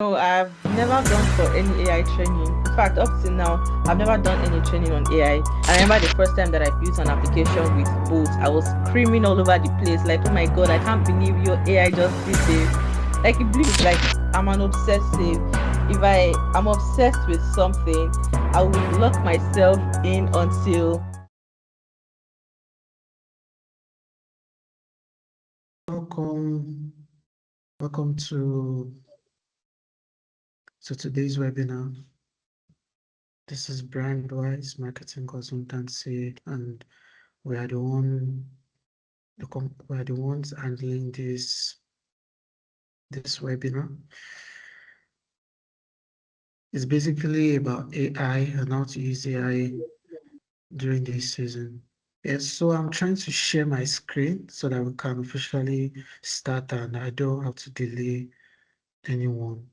No, I've never gone for any AI training. In fact, up till now, I've never done any training on AI. I remember the first time that I built an application with bots, I was screaming all over the place, like, oh my God, I can't believe your AI just did this. Like, it blew. Like, I'm an obsessive. If I'm obsessed with something, I will lock myself in until. Welcome, welcome to today's webinar. This is Brandwise Marketing Consultancy, and we are we are the ones handling this webinar. It's basically about AI and how to use AI during this season. Yes, so I'm trying to share my screen so that we can officially start, and I don't have to delay anyone,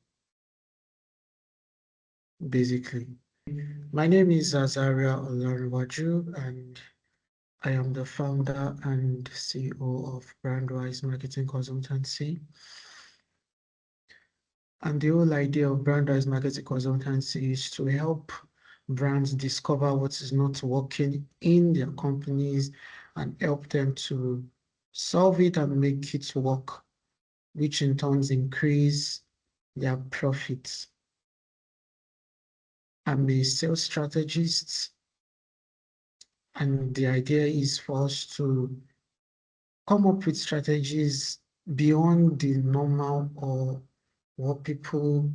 basically. My name is Azariah Olanrewaju, and I am the founder and CEO of Brandwise Marketing Consultancy. And the whole idea of Brandwise Marketing Consultancy is to help brands discover what is not working in their companies and help them to solve it and make it work, which in turn increase their profits. I'm a sales strategist, and the idea is for us to come up with strategies beyond the normal or what people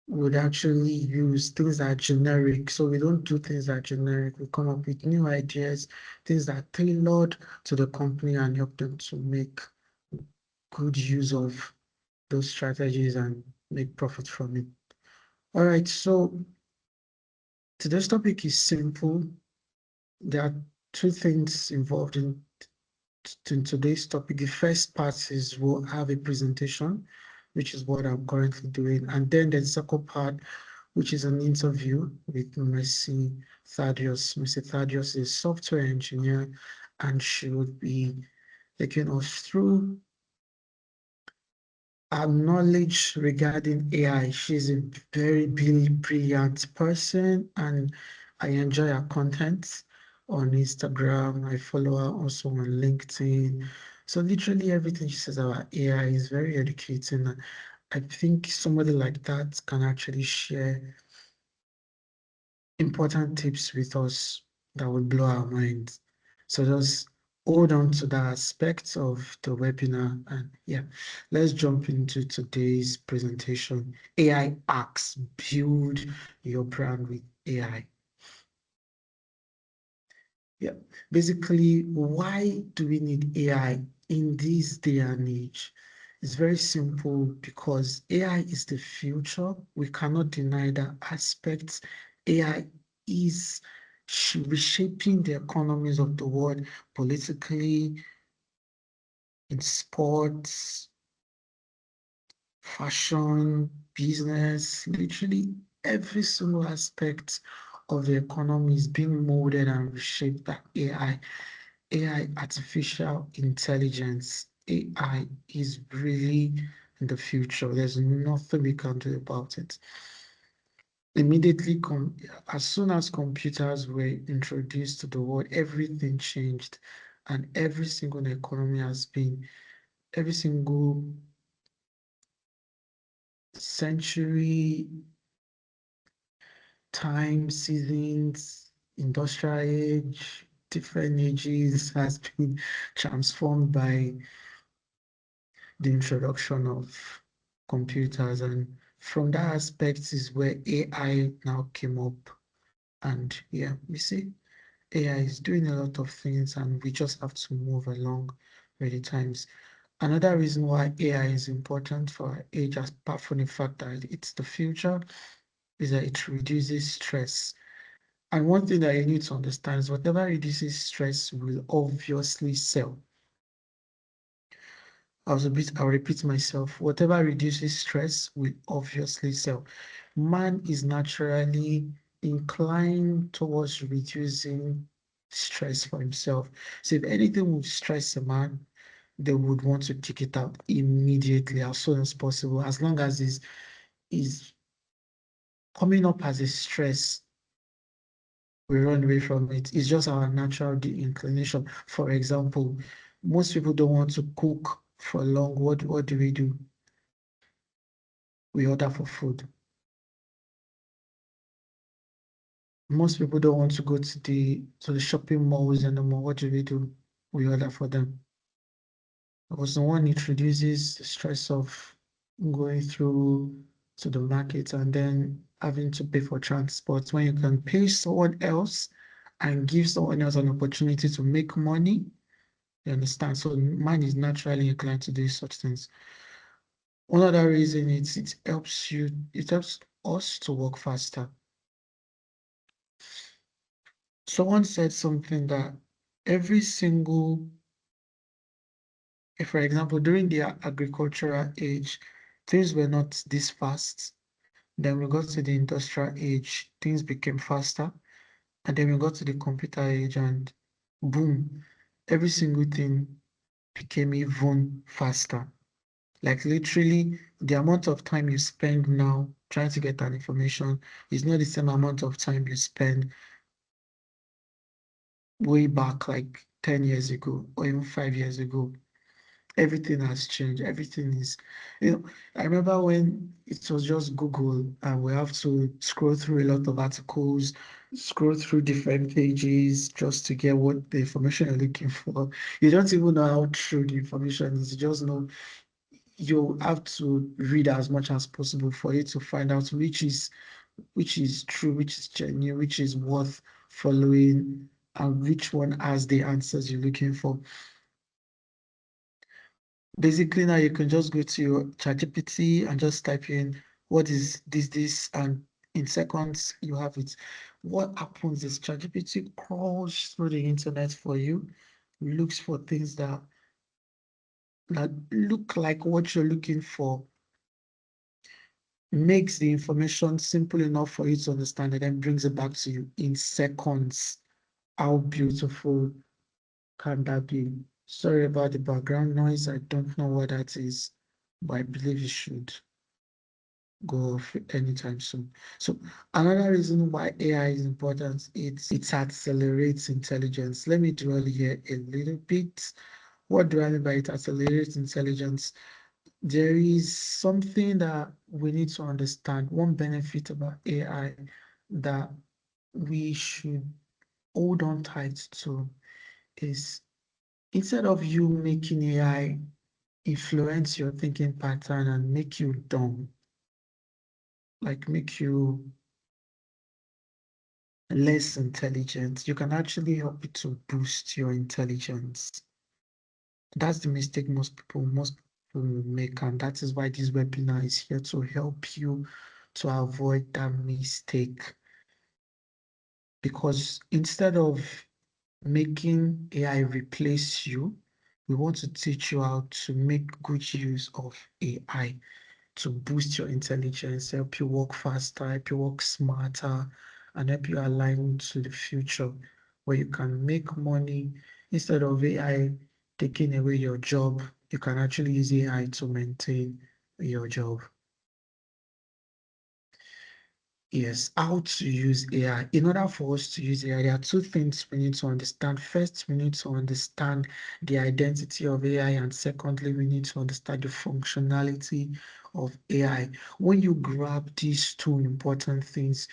would actually use, things that are generic. So we don't do things that are generic. We come up with new ideas, things that are tailored to the company and help them to make good use of those strategies and make profit from it. All right, so today's topic is simple. There are two things involved in today's topic. The first part is we'll have a presentation, which is what I'm currently doing. And then the second part, which is an interview with Mercy Thaddeus. Mercy Thaddeus is a software engineer, and she would be taking us through her knowledge regarding AI. She's a very brilliant person, and I enjoy her content on Instagram. I follow her also on LinkedIn. So literally everything she says about AI is very educating. I think somebody like that can actually share important tips with us that will blow our minds. So just hold on to that aspect of the webinar. And yeah, let's jump into today's presentation. AI hacks, build your brand with AI. Yeah, basically, why do we need AI in this day and age? It's very simple because AI is the future. We cannot deny that aspect. AI is reshaping the economies of the world politically, in sports, fashion, business, literally every single aspect of the economy is being molded and reshaped by AI. AI, artificial intelligence, AI is really in the future. There's nothing we can do about it. Immediately, as soon as computers were introduced to the world, everything changed, and every single economy has been, every single century, time, seasons, industrial age, different ages has been transformed by the introduction of computers. And from that aspect is where AI now came up. And yeah, we see AI is doing a lot of things, and we just have to move along with the times. Another reason why AI is important for our age, apart from the fact that it's the future, is that it reduces stress. And one thing that you need to understand is whatever reduces stress will obviously sell. I'll repeat myself. Whatever reduces stress will obviously sell. Man is naturally inclined towards reducing stress for himself. So if anything would stress a man, they would want to kick it out immediately, as soon as possible, as long as it's is coming up as a stress. We run away from it. It's just our natural inclination. For example, most people don't want to cook for long. What do? We order for food. Most people don't want to go to the shopping malls anymore. What do? We order for them. Because no one introduces the stress of going through to the market and then having to pay for transport when you can pay someone else and give someone else an opportunity to make money. You understand? So mine is naturally inclined to do such things. One other reason is it helps us to work faster. Someone said something that every single, if for example, during the agricultural age, things were not this fast. Then we got to the industrial age, things became faster. And then we got to the computer age and boom, every single thing became even faster. Like literally, the amount of time you spend now trying to get that information is not the same amount of time you spend way back like 10 years ago or even 5 years ago. Everything has changed. Everything is, I remember when it was just Google and we have to scroll through a lot of articles, scroll through different pages just to get what the information you're looking for. You don't even know how true the information is. You just know you have to read as much as possible for you to find out which is true, which is genuine, which is worth following, and which one has the answers you're looking for. Basically, now you can just go to your ChatGPT and just type in what is this, and in seconds you have it. What happens is ChatGPT crawls through the internet for you, looks for things that look like what you're looking for, makes the information simple enough for you to understand, and then brings it back to you in seconds. How beautiful can that be? Sorry about the background noise. I don't know what that is, but I believe it should go off anytime soon. So another reason why AI is important, it accelerates intelligence. Let me dwell here a little bit. What do I mean by it accelerates intelligence? There is something that we need to understand. One benefit about AI that we should hold on tight to is instead of you making AI influence your thinking pattern and make you dumb, like make you less intelligent, you can actually help it to boost your intelligence. That's the mistake most people make, and that is why this webinar is here to help you to avoid that mistake. Because instead of making AI replace you, we want to teach you how to make good use of AI to boost your intelligence, help you work faster, help you work smarter, and help you align to the future where you can make money instead of AI taking away your job. You can actually use AI to maintain your job. Yes, how to use AI. In order for us to use AI, there are two things we need to understand. First, we need to understand the identity of AI, and secondly, we need to understand the functionality of AI. When you grab these two important things,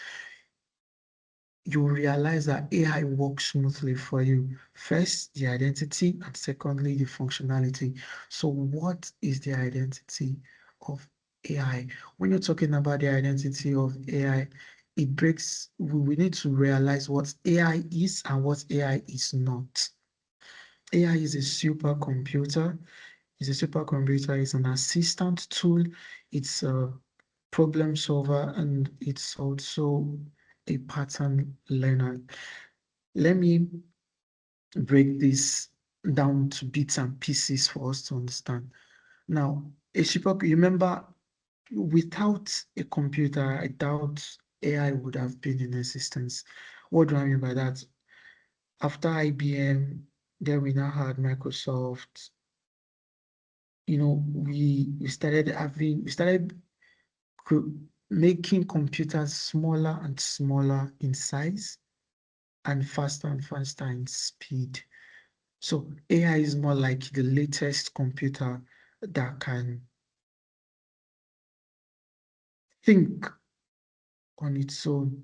you realize that AI works smoothly for you. First, the identity, and secondly, the functionality. So what is the identity of AI? When you're talking about the identity of AI, we need to realize what AI is and what AI is not. AI is a supercomputer. It's an assistant tool. It's a problem solver, and it's also a pattern learner. Let me break this down to bits and pieces for us to understand. Now, you remember, without a computer, I doubt AI would have been in existence. What do I mean by that? After IBM, then we now had Microsoft. We started making computers smaller and smaller in size and faster in speed. So AI is more like the latest computer that can think on its own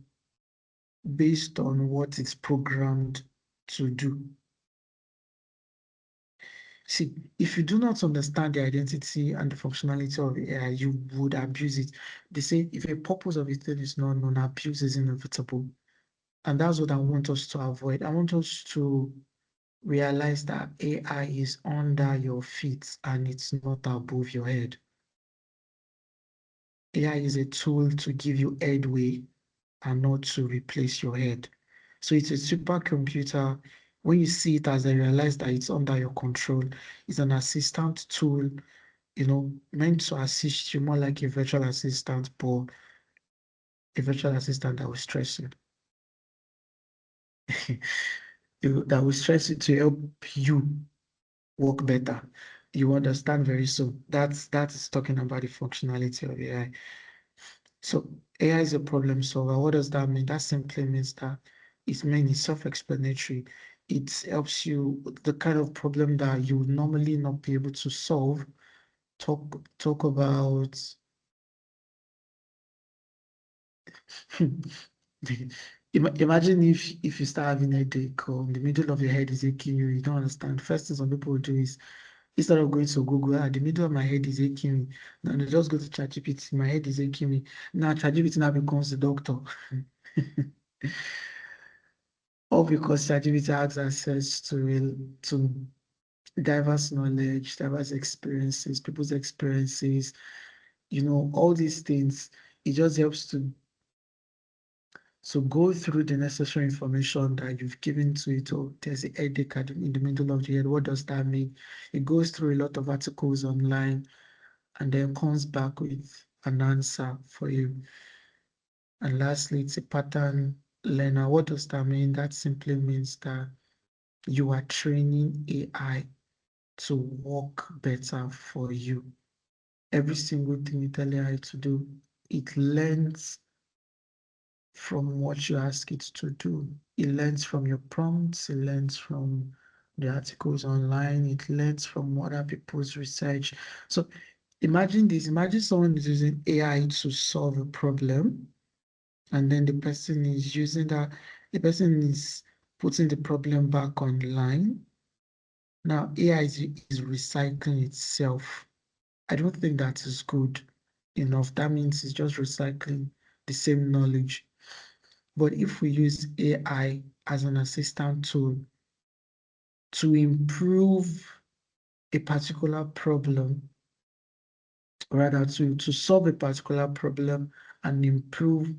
based on what it's programmed to do. See, if you do not understand the identity and the functionality of AI, you would abuse it. They say if a purpose of a thing is not known, abuse is inevitable. And that's what I want us to avoid. I want us to realize that AI is under your feet and it's not above your head. AI is a tool to give you headway and not to replace your head. So it's a supercomputer. When you see it as I realize that it's under your control, it's an assistant tool, meant to assist you more like a virtual assistant, but a virtual assistant that will stress you. That will stress you to help you work better. You understand very soon. That is talking about the functionality of AI. So AI is a problem solver. What does that mean? That simply means that it's mainly self-explanatory. It helps you with the kind of problem that you would normally not be able to solve. Talk about imagine if you start having a headache or the middle of your head is aching you, you don't understand. First thing some people will do is instead of going to Google, the middle of my head is aching me. Now they just go to ChatGPT, my head is aching me. Now ChatGPT now becomes the doctor. All because ChatGPT has access to diverse knowledge, diverse experiences, people's experiences, all these things. It just helps to go through the necessary information that you've given to it. Oh, there's a headache in the middle of the head. What does that mean? It goes through a lot of articles online and then comes back with an answer for you. And lastly, it's a pattern learner. What does that mean? That simply means that you are training AI to work better for you. Every single thing you tell AI to do, it learns from what you ask it to do. It learns from your prompts, it learns from the articles online, it learns from other people's research. So imagine this, imagine someone is using AI to solve a problem, and then the person is putting the problem back online. Now AI is recycling itself. I don't think that is good enough. That means it's just recycling the same knowledge. But if we use AI as an assistant tool to improve a particular problem, rather to solve a particular problem and improve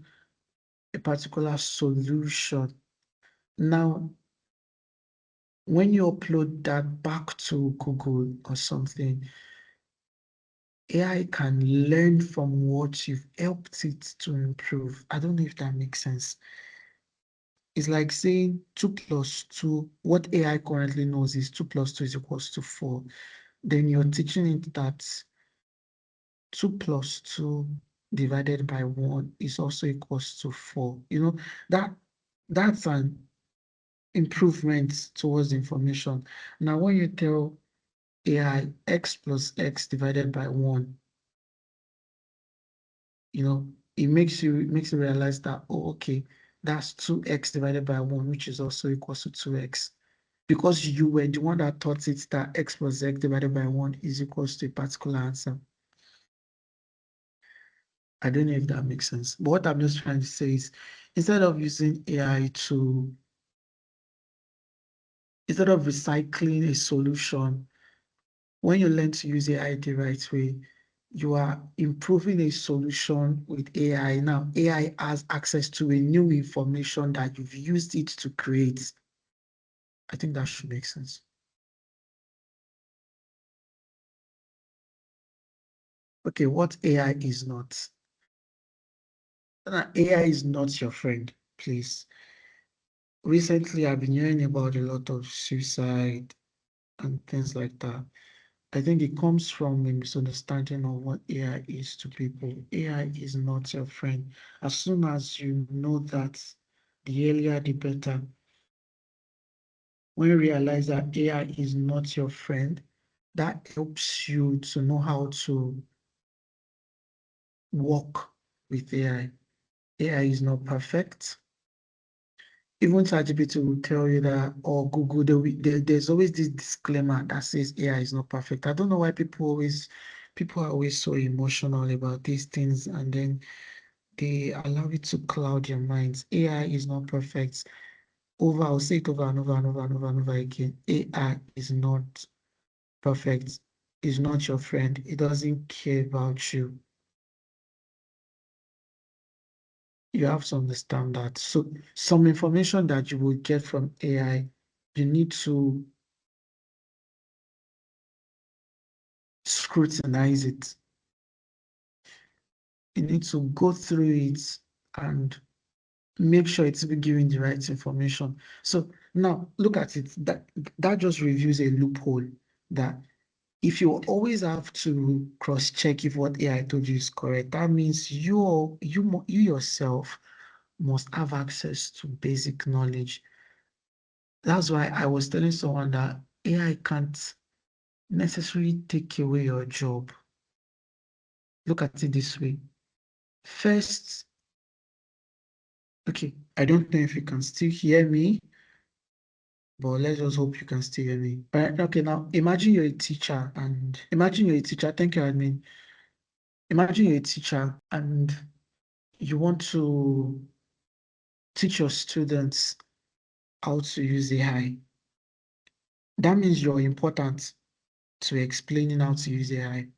a particular solution. Now, when you upload that back to Google or something, AI can learn from what you've helped it to improve. I don't know if that makes sense. It's like saying 2 plus 2, what AI currently knows is 2 plus 2 is equals to 4. Then you're teaching it that 2 plus 2 divided by 1 is also equals to 4. That that's an improvement towards information. Now, when you tell AI x plus x divided by 1, it makes you realize that, oh, okay, that's 2x divided by 1, which is also equals to 2x. Because you were the one that taught it that x plus x divided by 1 is equals to a particular answer. I don't know if that makes sense. But what I'm just trying to say is, instead of using AI instead of recycling a solution, when you learn to use AI the right way, you are improving a solution with AI. Now, AI has access to a new information that you've used it to create. I think that should make sense. Okay, what AI is not? AI is not your friend, please. Recently, I've been hearing about a lot of suicide and things like that. I think it comes from a misunderstanding of what AI is to people. AI is not your friend. As soon as you know that, the earlier the better. When you realize that AI is not your friend, that helps you to know how to work with AI. AI is not perfect. Even ChatGPT will tell you that, or Google, there's always this disclaimer that says AI is not perfect. I don't know why people are always so emotional about these things, and then they allow it to cloud your minds. AI is not perfect. I'll say it over and over and over and over and over again. AI is not perfect. It's not your friend. It doesn't care about you. You have to understand that. So some information that you will get from AI, you need to scrutinize it. You need to go through it and make sure it's giving the right information. So now look at it. That just reveals a loophole that if you always have to cross-check if what AI told you is correct, that means you yourself must have access to basic knowledge. That's why I was telling someone that AI can't necessarily take away your job. Look at it this way. First, okay, I don't know if you can still hear me, but let's just hope you can still hear me. Right, okay, now imagine you're a teacher and imagine you're a teacher. Thank you, admin. Imagine you're a teacher and you want to teach your students how to use AI. That means you're important to explaining how to use AI.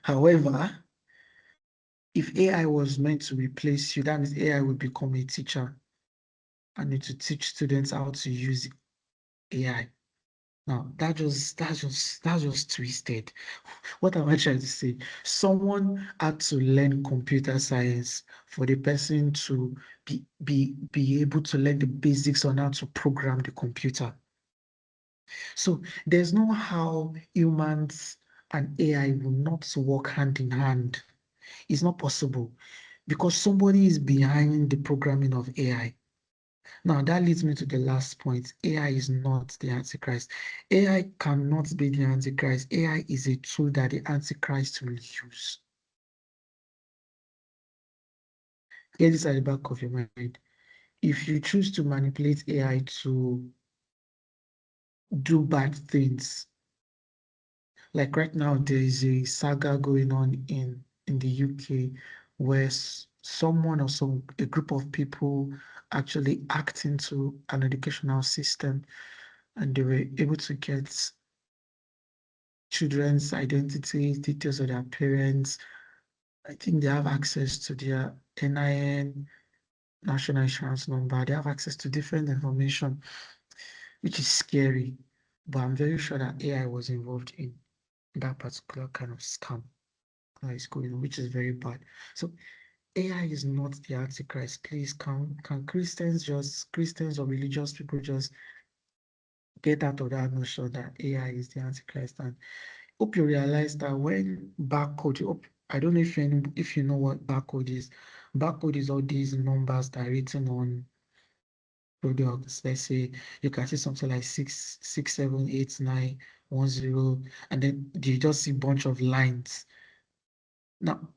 However, if AI was meant to replace you, that means AI would become a teacher and need to teach students how to use AI. Now, that's just twisted. What am I trying to say? Someone had to learn computer science for the person to be able to learn the basics on how to program the computer. So there's no how humans and AI will not work hand in hand. It's not possible because somebody is behind the programming of AI. Now, that leads me to the last point. AI is not the Antichrist. AI cannot be the Antichrist. AI is a tool that the Antichrist will use. Get this at the back of your mind. If you choose to manipulate AI to do bad things, like right now, there is a saga going on in the UK where someone or a group of people actually hacked into an educational system and they were able to get children's identities, details of their parents. I think they have access to their NIN, national insurance number. They have access to different information, which is scary. But I'm very sure that AI was involved in that particular kind of scam that is going on, which is very bad. So AI is not the Antichrist. Please, can Christians or religious people just get out of that notion that AI is the Antichrist? And hope you realize that when barcode, I don't know if you know what barcode is. Barcode is all these numbers that are written on products. Let's say you can see something like 6678910, and then you just see a bunch of lines. Now,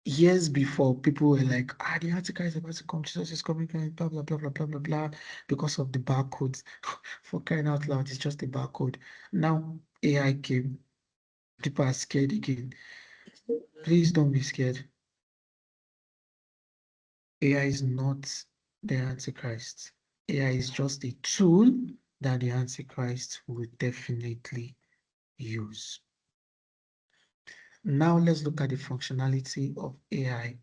years before, people were like, the Antichrist is about to come, Jesus is coming, blah, blah, blah, blah, blah, blah, blah, because of the barcodes. For crying out loud, it's just a barcode. Now, AI came, people are scared again. Please don't be scared. AI is not the Antichrist. AI is just a tool that the Antichrist will definitely use. Now let's look at the functionality of AI.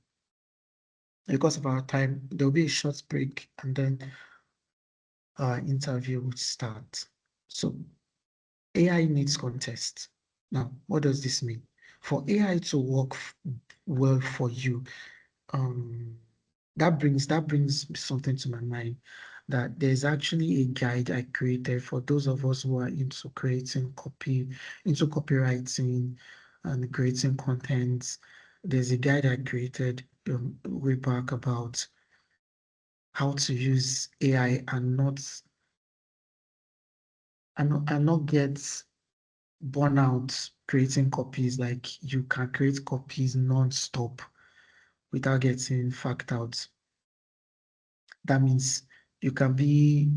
Because of our time, there'll be a short break and then our interview will start. So AI needs context. Now, what does this mean? For AI to work well for you, um, that brings something to my mind. that there's actually a guide I created for those of us who are into into copywriting and creating content. There's a guide I created way back about how to use AI and not get burnout creating copies. Like you can create copies non-stop without getting fact out. That means you can be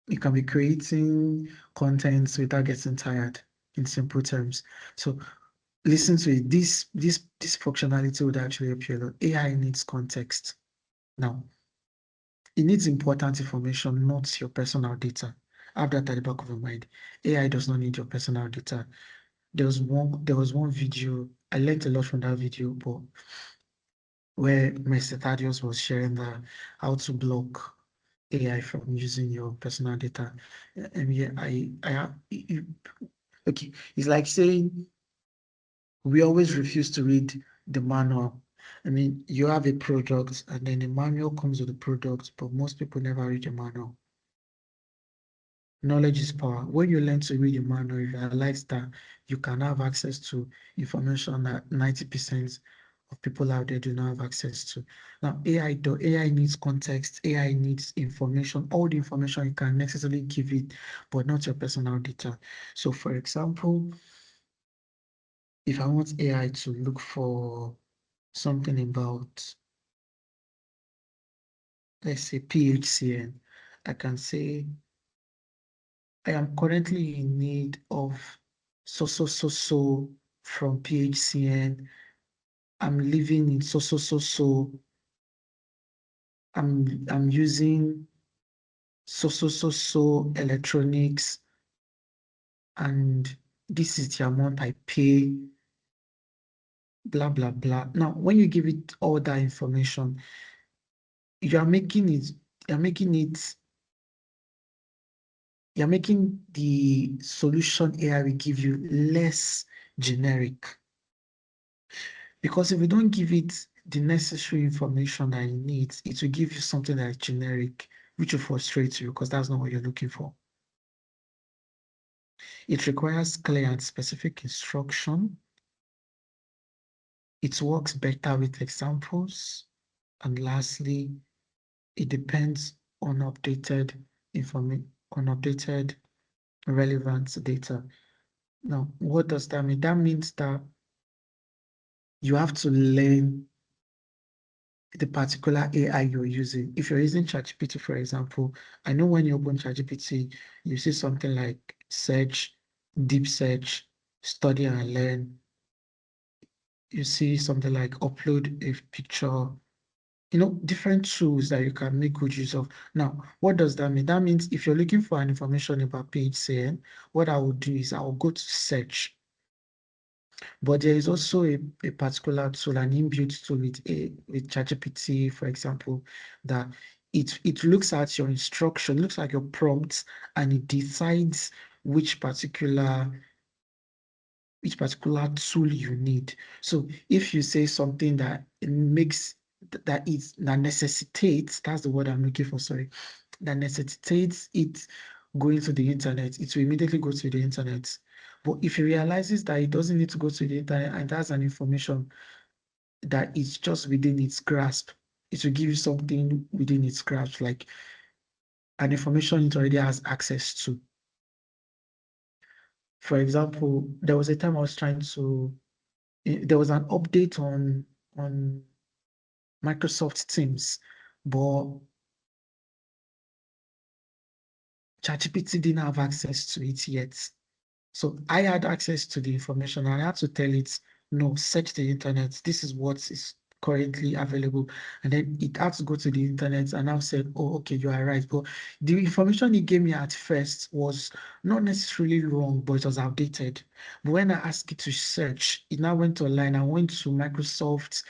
you can be creating content without getting tired, in simple terms. So listen to it. This functionality would actually help you a lot. AI needs context. Now, it needs important information, not your personal data. Have that at the back of your mind. AI does not need your personal data. There was one video. I learned a lot from that video, but where Mr. Thaddeus was sharing how to block AI from using your personal data. And yeah, okay. It's like saying we always refuse to read the manual. I mean, you have a product and then the manual comes with the product, but most people never read the manual. Knowledge is power. When you learn to read the manual, you realize that you can have access to information that 90% of people out there do not have access to. Now, AI needs context, AI needs information, all the information you can necessarily give it, but not your personal data. So, for example, if I want AI to look for something about, let's say, PHCN, I can say, I am currently in need of so from PHCN. I'm living in so. I'm using so electronics, and this is the amount I pay, blah blah blah. Now, when you give it all that information, you are making it, you're making it, you're making the solution AI will give you less generic. Because if you don't give it the necessary information that it needs, it will give you something that is generic, which will frustrate you because that's not what you're looking for. It requires clear and specific instruction. It works better with examples. And lastly, it depends on updated information, on updated relevant data. Now, what does that mean? That means that you have to learn the particular AI you're using. If you're using ChatGPT, for example, I know when you open ChatGPT, you see something like search, deep search, study and learn. You see something like upload a picture, different tools that you can make good use of. Now, what does that mean? That means if you're looking for an information about page saying, what I would do is I will go to search. But there is also a particular tool, an inbuilt tool with ChatGPT, for example, that it looks at your instruction, looks at your prompts, and it decides which particular tool you need. So if you say something that necessitates, that's the word I'm looking for, sorry, that necessitates it going to the internet, it will immediately go to the internet. But if it realizes that it doesn't need to go to the internet and that's an information that is just within its grasp, it will give you something within its grasp, like an information it already has access to. For example, there was a time I was trying to there was an update on Microsoft Teams, but ChatGPT didn't have access to it yet. So I had access to the information and I had to tell it, no, search the internet. This is what is currently available. And then it had to go to the internet and now said, oh, okay, you are right. But the information it gave me at first was not necessarily wrong, but it was outdated. But when I asked it to search, it now went online. I went to Microsoft,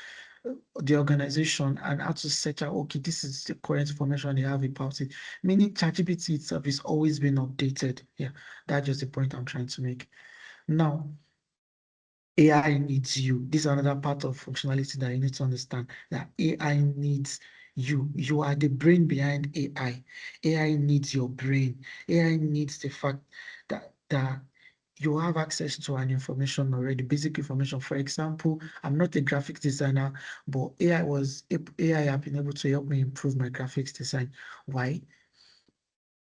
the organization, and how to search out, okay, this is the current information they have about it. Meaning ChatGPT itself is always been updated. Yeah, that's just the point I'm trying to make. Now, AI needs you. This is another part of functionality that you need to understand, that AI needs You are the brain behind AI. AI needs your brain. AI needs the fact that you have access to an information already, basic information. For example, I'm not a graphics designer, but AI have been able to help me improve my graphics design. Why?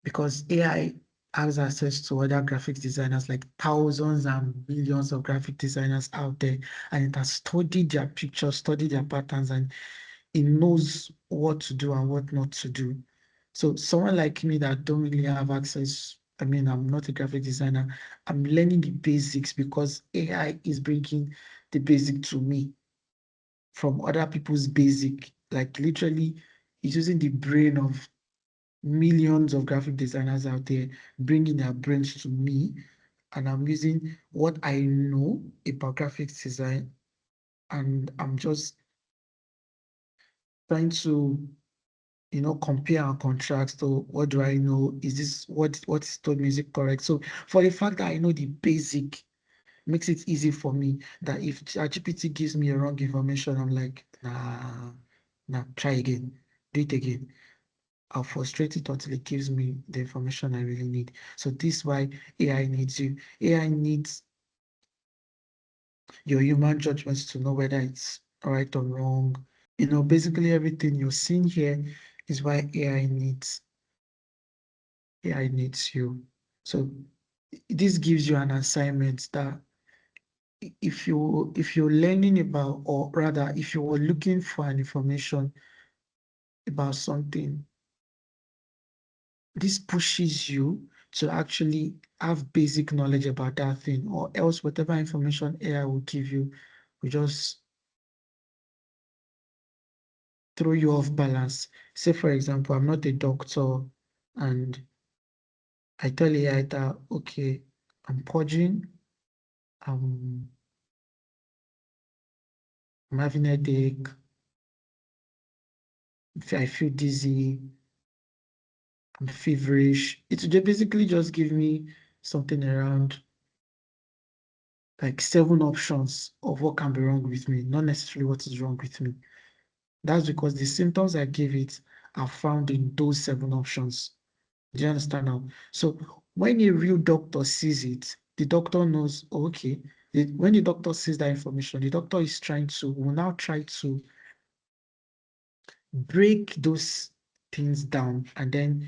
Because AI has access to other graphics designers, like thousands and millions of graphic designers out there, and it has studied their pictures, studied their patterns, and it knows what to do and what not to do. So someone like me that don't really have access, I mean, I'm not a graphic designer, I'm learning the basics because AI is bringing the basic to me from other people's basic. Like literally, it's using the brain of millions of graphic designers out there, bringing their brains to me, and I'm using what I know about graphics design, and I'm just trying to compare and contrast. So what do I know? Is this what is told music correct? So for the fact that I know the basic makes it easy for me that if ChatGPT gives me a wrong information, I'm like, nah, try again, do it again. I'll frustrate it until it gives me the information I really need. So this is why AI needs you. AI needs your human judgments to know whether it's right or wrong. Basically everything you're seeing here is why AI needs you. So this gives you an assignment that if you're learning about, or rather if you were looking for an information about something, this pushes you to actually have basic knowledge about that thing, or else whatever information AI will give you will just throw you off balance. Say, for example, I'm not a doctor and I tell AI that, okay, I'm purging, I'm, I'm having a headache, I feel dizzy, I'm feverish. It will basically just give me something around like 7 options of what can be wrong with me, not necessarily what is wrong with me. That's because the symptoms I gave it are found in those 7 options. Do you understand now? So when a real doctor sees it, the doctor knows, oh, okay, when the doctor sees that information, the doctor will now try to break those things down, and then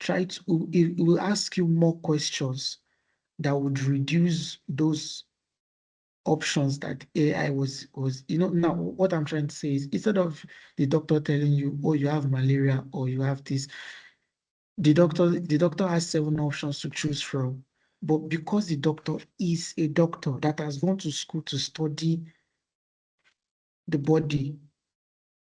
it will ask you more questions that would reduce those options that AI now what I'm trying to say is, instead of the doctor telling you, oh, you have malaria or you have this, the doctor has 7 options to choose from. But because the doctor is a doctor that has gone to school to study the body,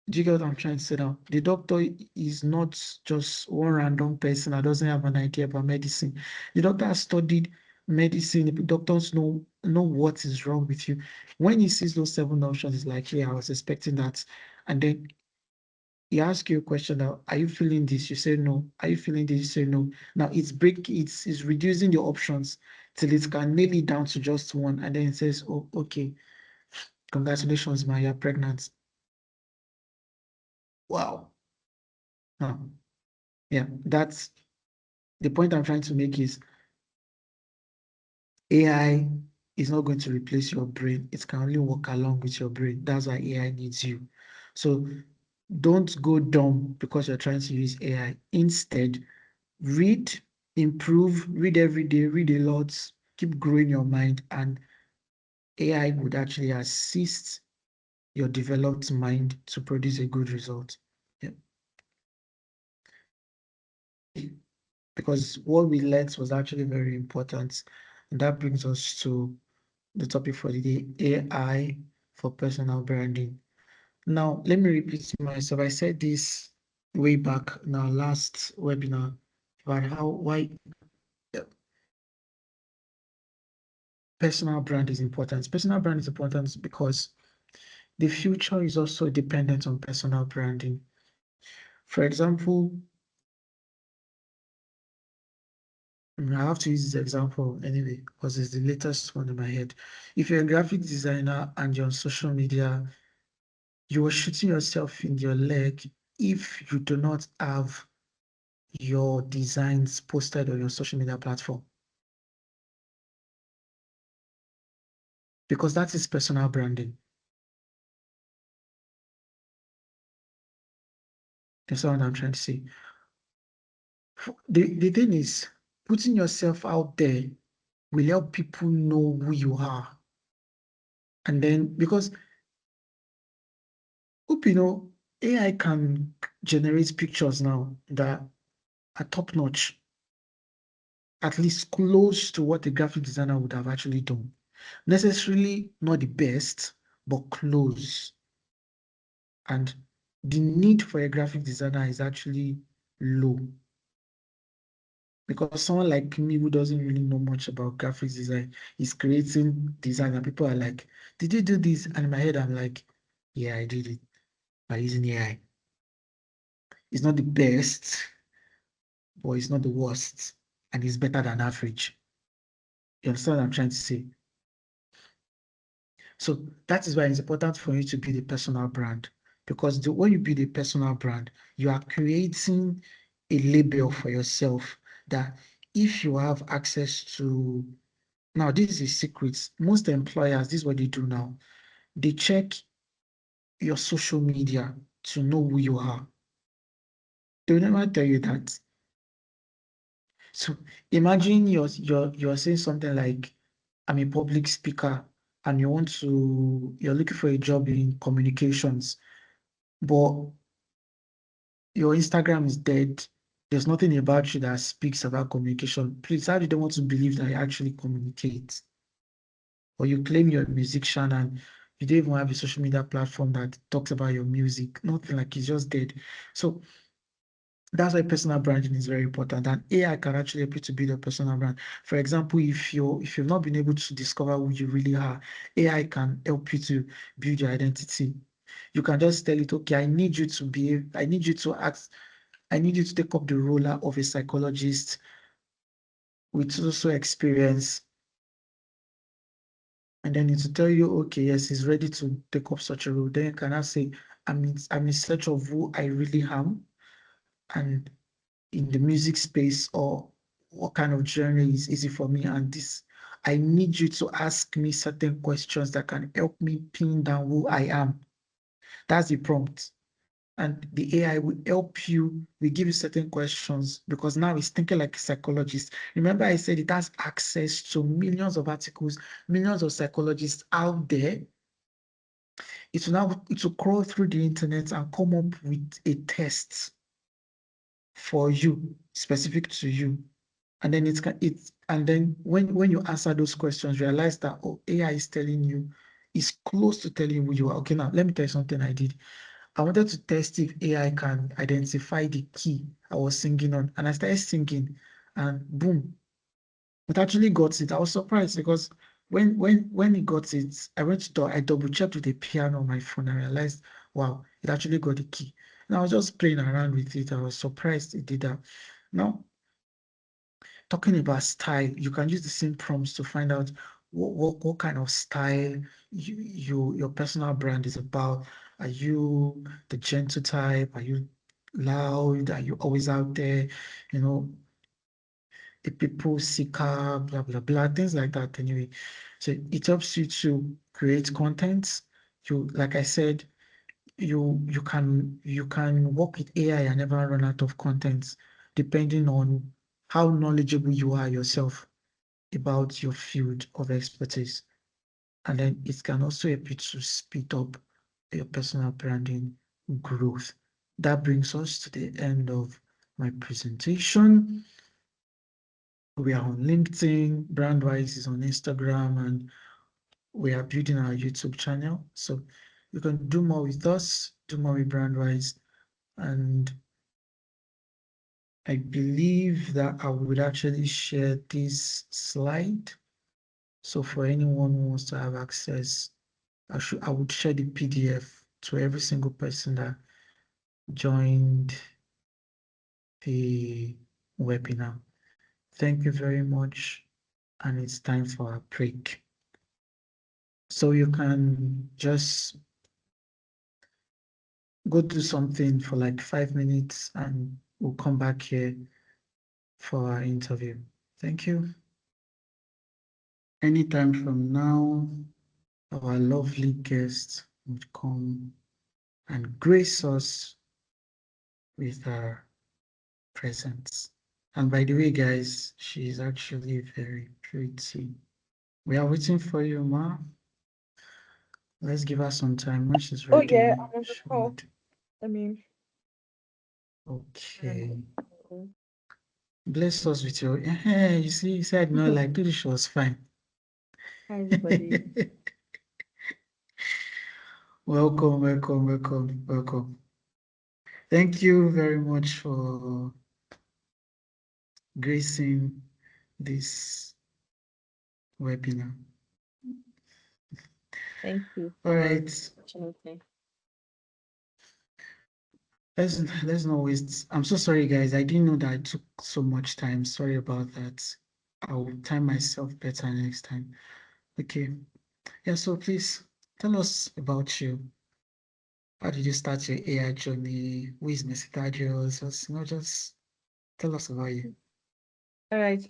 do you get what I'm trying to say now? The doctor is not just one random person that doesn't have an idea about medicine. The doctor has studied medicine. The doctors know what is wrong with you. When he sees those 7 options, it's like, yeah, I was expecting that. And then he asks you a question now, are you feeling this? You say no. Are you feeling this? You say no. Now it's reducing the options till it can nail it down to just one. And then it says, oh, okay, congratulations, man, you're pregnant. Wow. Now, yeah, that's the point I'm trying to make is AI is not going to replace your brain. It can only work along with your brain. That's why AI needs you. So don't go dumb because you're trying to use AI. Instead, read, improve, read every day, read a lot, keep growing your mind, and AI would actually assist your developed mind to produce a good result. Yeah. Because what we learned was actually very important. And that brings us to the topic for the day, AI for personal branding. Now, let me repeat myself. I said this way back in our last webinar about why personal brand is important. Personal brand is important because the future is also dependent on personal branding. For example, I have to use this example anyway because it's the latest one in my head. If you're a graphic designer and you're on social media you are shooting yourself in your leg if you do not have your designs posted on your social media platform. Because that is personal branding. That's what I'm trying to say. The thing is, putting yourself out there will help people know who you are. And then, because, hope you know, AI can generate pictures now that are top notch, at least close to what a graphic designer would have actually done. Necessarily not the best, but close. And the need for a graphic designer is actually low. Because someone like me who doesn't really know much about graphics design is creating design, and people are like, did you do this? And in my head, I'm like, yeah, I did it by using AI. It's not the best, but it's not the worst. And it's better than average. You understand what I'm trying to say? So that is why it's important for you to build a personal brand. Because when you build a personal brand, you are creating a label for yourself that if you have access to, now this is a secret. Most employers, this is what they do now. They check your social media to know who you are. They'll never tell you that. So imagine you're saying something like, I'm a public speaker and you're looking for a job in communications, but your Instagram is dead. There's nothing about you that speaks about communication. Please, how do they want to believe that you actually communicate? Or you claim you're a musician and you don't even have a social media platform that talks about your music. Nothing, like it's just dead. So that's why personal branding is very important, and AI can actually help you to build a personal brand. For example, if you've not been able to discover who you really are, AI can help you to build your identity. You can just tell it, okay, I need you to take up the role of a psychologist with also experience, and then it will tell you, okay, yes, he's ready to take up such a role. Then you can now say, I'm in search of who I really am, and in the music space, or what kind of genre is easy for me, and this, I need you to ask me certain questions that can help me pin down who I am. That's the prompt. And the AI will help you, we give you certain questions, because now it's thinking like a psychologist. Remember, I said it has access to millions of articles, millions of psychologists out there. It will crawl through the internet and come up with a test for you, specific to you. And then when you answer those questions, realize that, oh, AI is telling you, is close to telling you who you are. Okay, now let me tell you something I did. I wanted to test if AI can identify the key I was singing on, and I started singing, and boom, it actually got it. I was surprised because when it got it, I double checked with the piano on my phone. I realized, wow, it actually got the key. And I was just playing around with it. I was surprised it did that. Now, talking about style, you can use the same prompts to find out what kind of style your personal brand is about. Are you the gentle type? Are you loud? Are you always out there? You know, a people seeker, blah blah blah, things like that. Anyway, so it helps you to create content. Like I said, you can work with AI and never run out of content, depending on how knowledgeable you are yourself about your field of expertise. And then it can also help you to speed up your personal branding growth. That brings us to the end of my presentation. We are on LinkedIn, Brandwise is on Instagram, and we are building our YouTube channel. So you can do more with us, do more with Brandwise. And I believe that I would actually share this slide. So for anyone who wants to have access, I would share the PDF to every single person that joined the webinar. Thank you very much. And it's time for a break. So you can just go do something for like 5 minutes and we'll come back here for our interview. Thank you. Anytime from now, our lovely guest would come and grace us with her presence. And by the way, guys, she's actually very pretty. We are waiting for you, Ma. Let's give her some time. When she's Oh yeah, ready, I'm on the she call. would. I mean, Okay. Bless us with your. Hey, you see, you said no, like, dude, she was fine. hi everybody. Welcome, welcome, welcome, welcome. Thank you very much for gracing this webinar. Thank you All for right, the opportunity. let's not waste. I'm so sorry, guys. I didn't know that I took so much time. Sorry about that. I will time myself better next time. Okay. Yeah, so please tell us about you. How did you start your AI journey? Who is Mr. Thaddeus? Just tell us about you. All right.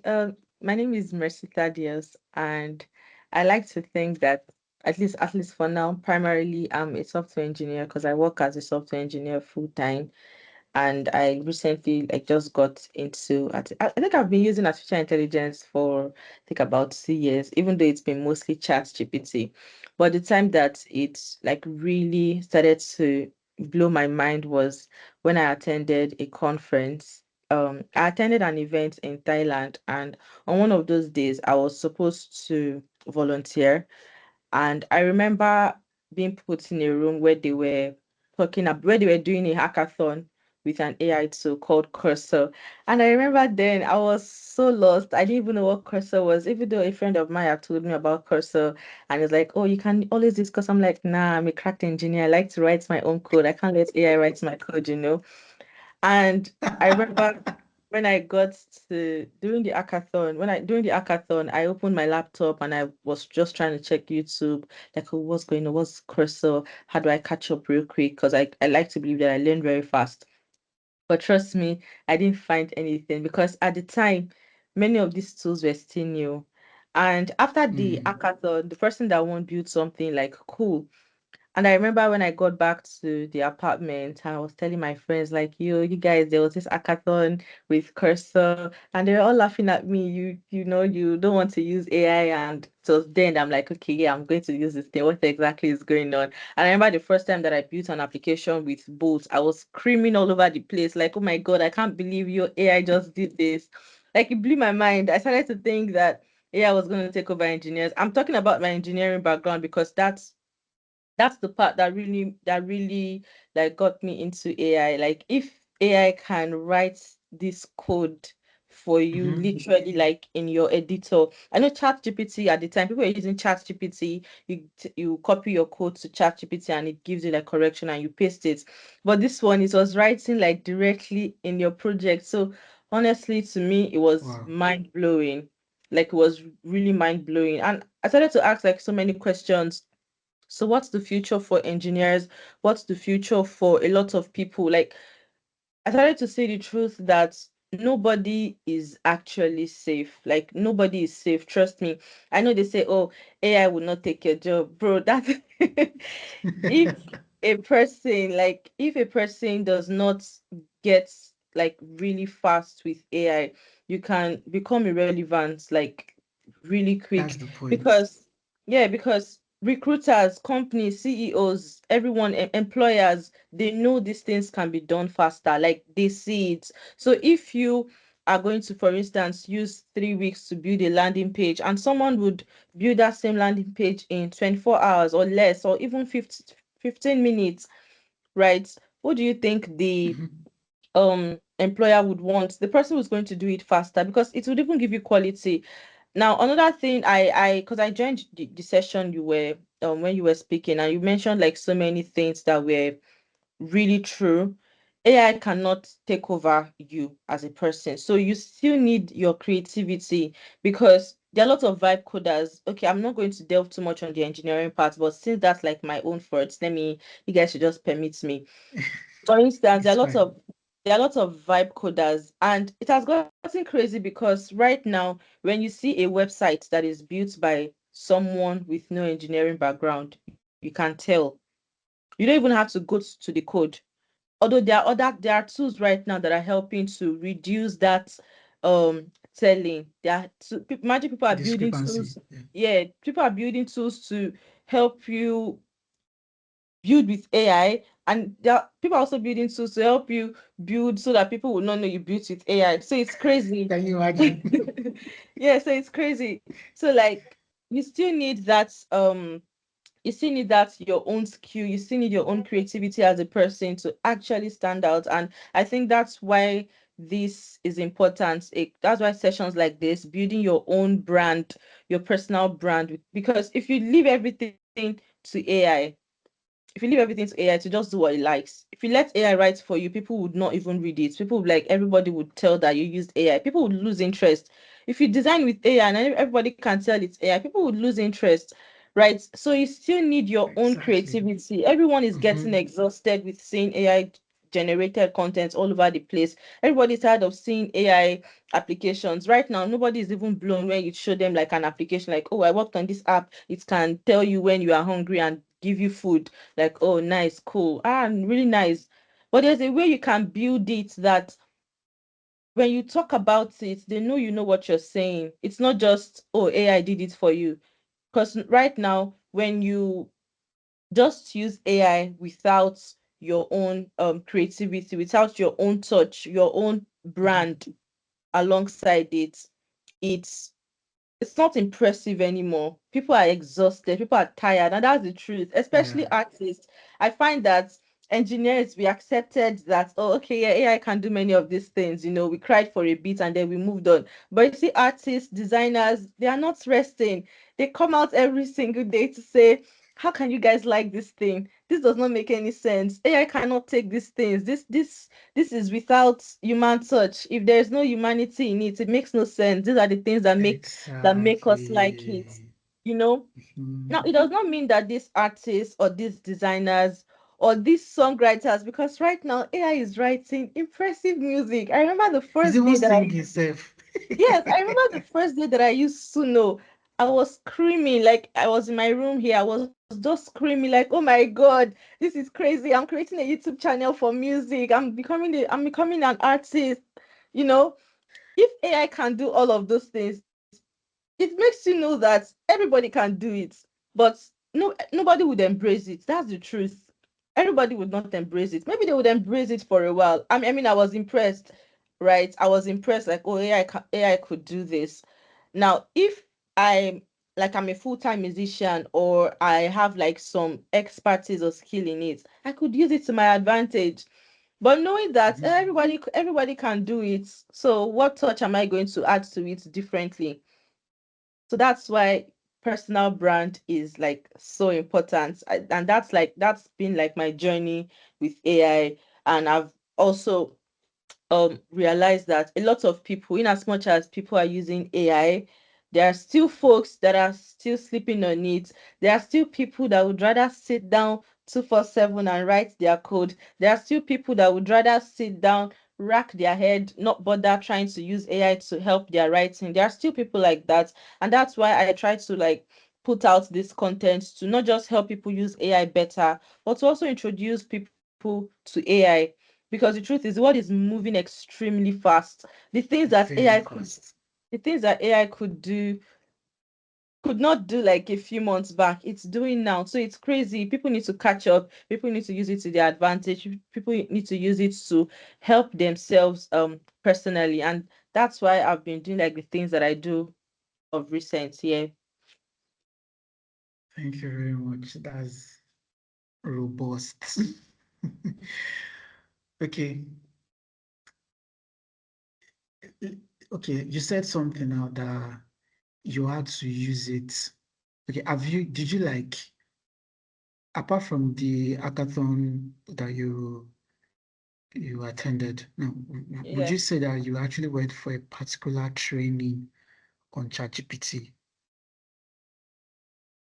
My name is Mercy Thaddeus, and I like to think that at least for now, primarily I'm a software engineer because I work as a software engineer full time. And I recently like just got into I think I've been using artificial intelligence for I think about 2 years, even though it's been mostly chat GPT. But the time that it like really started to blow my mind was when I attended a conference. I attended an event in Thailand, and on one of those days I was supposed to volunteer, and I remember being put in a room where they were where they were doing a hackathon with an AI tool called Cursor. And I remember then I was so lost. I didn't even know what Cursor was, even though a friend of mine had told me about Cursor and it's like, oh, you can always discuss. I'm like, nah, I'm a cracked engineer. I like to write my own code. I can't let AI write my code. And I remember when I got to during the hackathon, I opened my laptop and I was just trying to check YouTube, like, oh, what's going on, what's Cursor, how do I catch up real quick? Because I like to believe that I learn very fast. But trust me, I didn't find anything because at the time, many of these tools were still new. And after the Mm. hackathon, the person that won built something like cool, and I remember when I got back to the apartment, I was telling my friends, like, you guys, there was this hackathon with Cursor, and they were all laughing at me. You don't want to use AI. And so then I'm like, okay, yeah, I'm going to use this thing. What exactly is going on? And I remember the first time that I built an application with bots, I was screaming all over the place, like, oh my God, I can't believe your AI just did this. Like, it blew my mind. I started to think that AI was going to take over engineers. I'm talking about my engineering background because that's the part that really like got me into AI. Like if AI can write this code for you Mm-hmm. literally like in your editor. I know ChatGPT at the time people were using ChatGPT, you copy your code to ChatGPT and it gives you like correction and you paste it. But this one it was writing like directly in your project. So honestly to me it was Wow. mind blowing. Like it was really mind blowing. And I started to ask like so many questions. So what's the future for engineers? What's the future for a lot of people? Like I started to say the truth that nobody is actually safe. Like nobody is safe. Trust me. I know they say, oh, AI will not take your job. Bro, that if if a person does not get like really fast with AI, you can become irrelevant like really That's quick the point. because yeah, because recruiters, companies, CEOs, everyone, employers, they know these things can be done faster. Like they see it. So if you are going to, for instance, use 3 weeks to build a landing page and someone would build that same landing page in 24 hours or less, or even 15 minutes, right? What do you think the Mhm. employer would want? The person who's going to do it faster because it would even give you quality. Now, another thing because I joined the session you were when you were speaking and you mentioned like so many things that were really true. AI cannot take over you as a person. So you still need your creativity because there are lots of vibe coders. Okay, I'm not going to delve too much on the engineering part, but since that's like my own first, you guys should just permit me. For instance, It's fine. there are lots of vibe coders, and it has gotten crazy because right now, when you see a website that is built by someone with no engineering background, you can tell. You don't even have to go to the code. Although there are tools right now that are helping to reduce that telling. Imagine people are building Discrepancy. tools. Yeah. Yeah, people are building tools to help you build with AI, and there are people are also building tools to help you build so that people will not know you built with AI. So it's crazy. Can you imagine? Yeah, so it's crazy. So like you still need that you still need that your own skill, you still need your own creativity as a person to actually stand out. And I think that's why this is important. That's why sessions like this, building your own brand, your personal brand, because if you leave everything to AI, if you leave everything to AI to just do what it likes, if you let AI write for you, people would not even read it. People would, like, everybody would tell that you used AI. People would lose interest. If you design with AI and everybody can tell it's AI, people would lose interest, right? So you still need your own Exactly. creativity. Everyone is getting Hmm. exhausted with seeing AI generated content all over the place. Everybody's tired of seeing AI applications. Right now, nobody is even blown when you show them like an application, like, oh, I worked on this app. It can tell you when you are hungry and give you food. Like, oh, nice, cool. Really nice. But there's a way you can build it that when you talk about it, they know you know what you're saying. It's not just, oh, AI did it for you. Because right now, when you just use AI without your own creativity, without your own touch, your own brand alongside it, it's it's not impressive anymore. People are exhausted, people are tired, and that's the truth, Yeah. especially artists. I find that engineers, we accepted that, oh, okay, yeah, AI can do many of these things. We cried for a bit and then we moved on. But you see, artists, designers, they are not resting. They come out every single day to say, how can you guys like this thing? This does not make any sense. AI cannot take these things. This is without human touch. If there's no humanity in it, it makes no sense. These are the things that make us like it. Exactly. You know? Now, Mhm. it does not mean that these artists or these designers or these songwriters, because right now AI is writing impressive music. I remember the He's first even day that I singing himself. Yes, I remember the first day that I used Suno. I was screaming, like I was in my room here. I was just screaming, like, "Oh my God, this is crazy! I'm creating a YouTube channel for music. I'm becoming an artist." You know, if AI can do all of those things, it makes you know that everybody can do it, but nobody would embrace it. That's the truth. Everybody would not embrace it. Maybe they would embrace it for a while. I was impressed, right? I was impressed, like, oh, AI could do this. Now, if I'm I'm a full-time musician or I have like some expertise or skill in it, I could use it to my advantage. But knowing that Mhm. everybody can do it, so what touch am I going to add to it differently? So that's why personal brand is like so important. And that's been like my journey with AI. And I've also realize that a lot of people, in as much as people are using AI, there are still folks that are still sleeping on it. There are still people that would rather sit down 247 and write their code. There are still people that would rather sit down, rack their head, not bother trying to use AI to help their writing. There are still people like that. And that's why I try to like put out this content to not just help people use AI better, but to also introduce people to AI, because the truth is the world is moving extremely fast. The things that AI Very could fast. the things that AI could not do like a few months back, it's doing now. So it's crazy. People need to catch up. People need to use it to their advantage. People need to use it to help themselves personally. And that's why I've been doing like the things that I do of recent. Yeah. Thank you very much. That's robust. Okay. Okay. You said something now that you had to use it. Okay. Did you like, apart from the hackathon that you attended, no, would Yeah. you say that you actually went for a particular training on ChatGPT?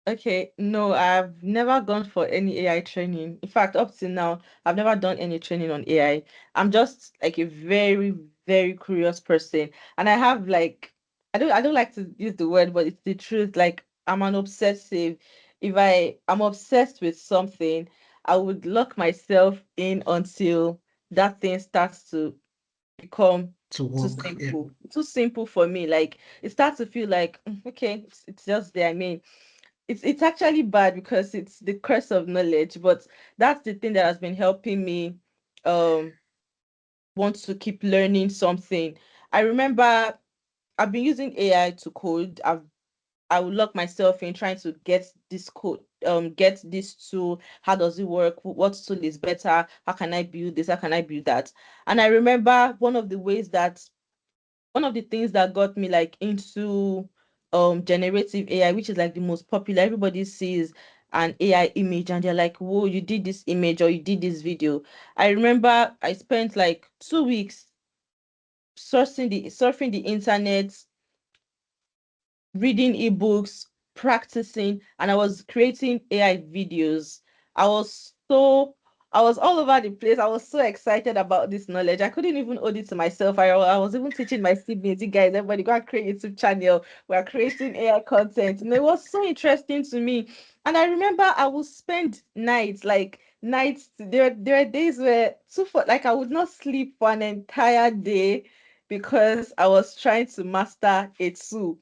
Okay, no, I've never gone for any AI training. In fact, up till now, I've never done any training on AI. I'm just like a very, very curious person. And I have like I don't like to use the word, but it's the truth. Like I'm an obsessive. If I'm obsessed with something, I would lock myself in until that thing starts to become To too work, yeah. simple. Too simple for me. Like it starts to feel like okay, it's just there. I mean, it's actually bad because it's the curse of knowledge, but that's the thing that has been helping me um want to keep learning something. I remember I've been using AI to code. I would lock myself in trying to get this code, get this tool. How does it work? What tool is better? How can I build this? How can I build that? And I remember one of the things that got me like into generative AI, which is like the most popular. Everybody sees an AI image and they're like, whoa, you did this image or you did this video. I remember I spent like 2 weeks surfing the internet, reading ebooks, practicing, and I was creating AI videos. I was so I was all over the place. I was so excited about this knowledge. I couldn't even hold it to myself. I was even teaching my siblings, you guys, everybody go and create YouTube channel. We are creating AI content. And it was so interesting to me. And I remember I would spend nights. There are days where like I would not sleep for an entire day because I was trying to master a tool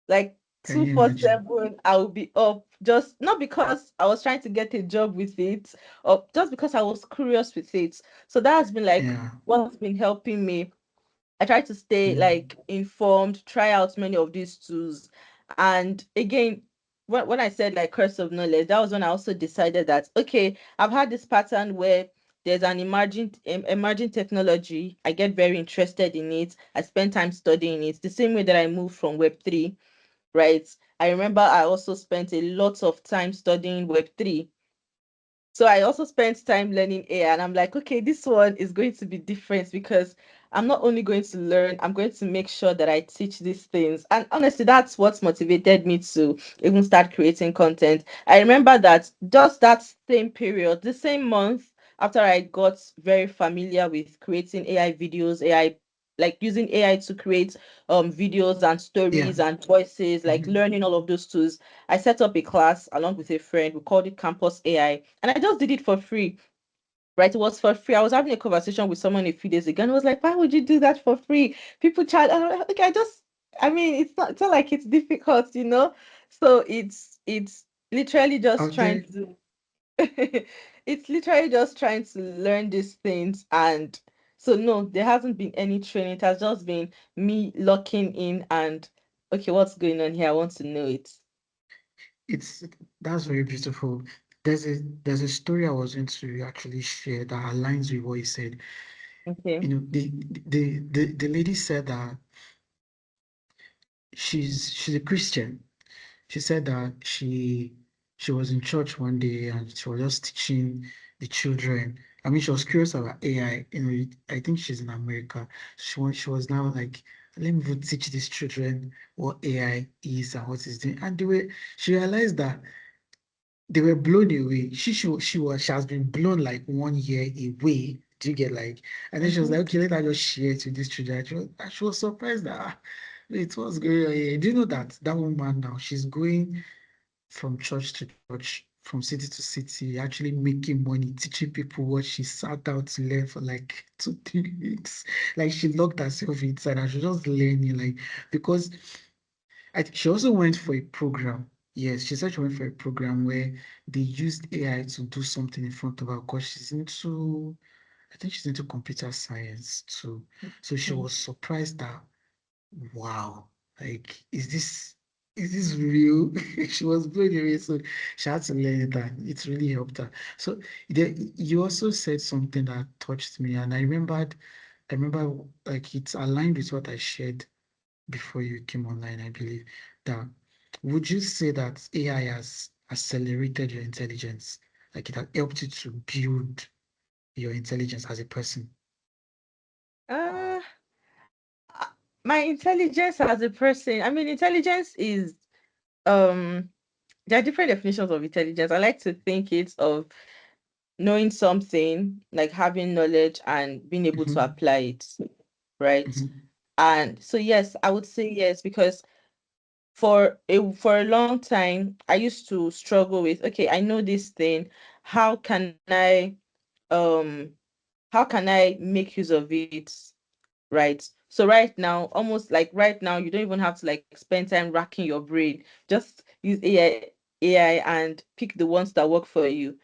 like Can two you four imagine? seven. I will be up just not because I was trying to get a job with it, or just because I was curious with it. So that has been like Yeah. what's been helping me. I try to stay Mm. like informed, try out many of these tools. And again, when I said like curse of knowledge, that was when I also decided that okay, I've had this pattern where there's an emerging technology. I get very interested in it. I spend time studying it. The same way that I moved from Web3, right? I remember I also spent a lot of time studying Web3. So I also spent time learning AI, and I'm like, okay, this one is going to be different because I'm not only going to learn, I'm going to make sure that I teach these things. And honestly, that's what motivated me to even start creating content. I remember that just that same period, the same month after I got very familiar with creating AI videos, AI like using AI to create videos and Yeah. stories and voices, like Mhm. learning all of those tools. I set up a class along with a friend. We called it Campus AI, and I just did it for free. Right, it was for free. I was having a conversation with someone a few days ago, and I was like, "Why would you do that for free? People charge." And I'm like, okay, I mean, it's not like it's difficult, you know. So it's literally just Out trying there, to, it's literally just trying to learn these things, and so no, there hasn't been any training. It has just been me locking in and okay, what's going on here? I want to know it. it's that's very beautiful. There's a story I was going to actually share that aligns with what you said. Okay. You know, the lady said that she's a Christian. She said that she was in church one day and she was just teaching the children. I mean, she was curious about AI. You know, I think she's in America. She was now like, let me go teach these children what AI is and what it's doing. And she realized that they were blown away. She has been blown like 1 year away. Do you get like? And then she was Mm-hmm. like, okay, let her just share it with these children. She was surprised that wait, what's going on here? Do you know that that woman now she's going from church to church, from city to city, actually making money, teaching people what she sat down to learn for like 2, 3 weeks. Like she locked herself inside and she was just learning, like because she also went for a program. Yes, she said she went for a program where they used AI to do something in front of her because I think she's into computer science too. So she was surprised that, wow, like, is this real? She was blown away, so she had to learn it, and it really helped her. So you also said something that touched me, and I remember like it's aligned with what I shared before you came online, I believe, that would you say that AI has accelerated your intelligence? Like it has helped you to build your intelligence as a person? Uh, my intelligence as a person, I mean, intelligence is um there are different definitions of intelligence. I like to think it's of knowing something, like having knowledge and being able to Mm-hmm. apply it, right? Mm-hmm. And so yes, I would say yes, because for a long time I used to struggle with, okay, I know this thing, how can I um how can I make use of it, right? So right now, almost like right now, you don't even have to like spend time racking your brain. Just use AI and pick the ones that work for you,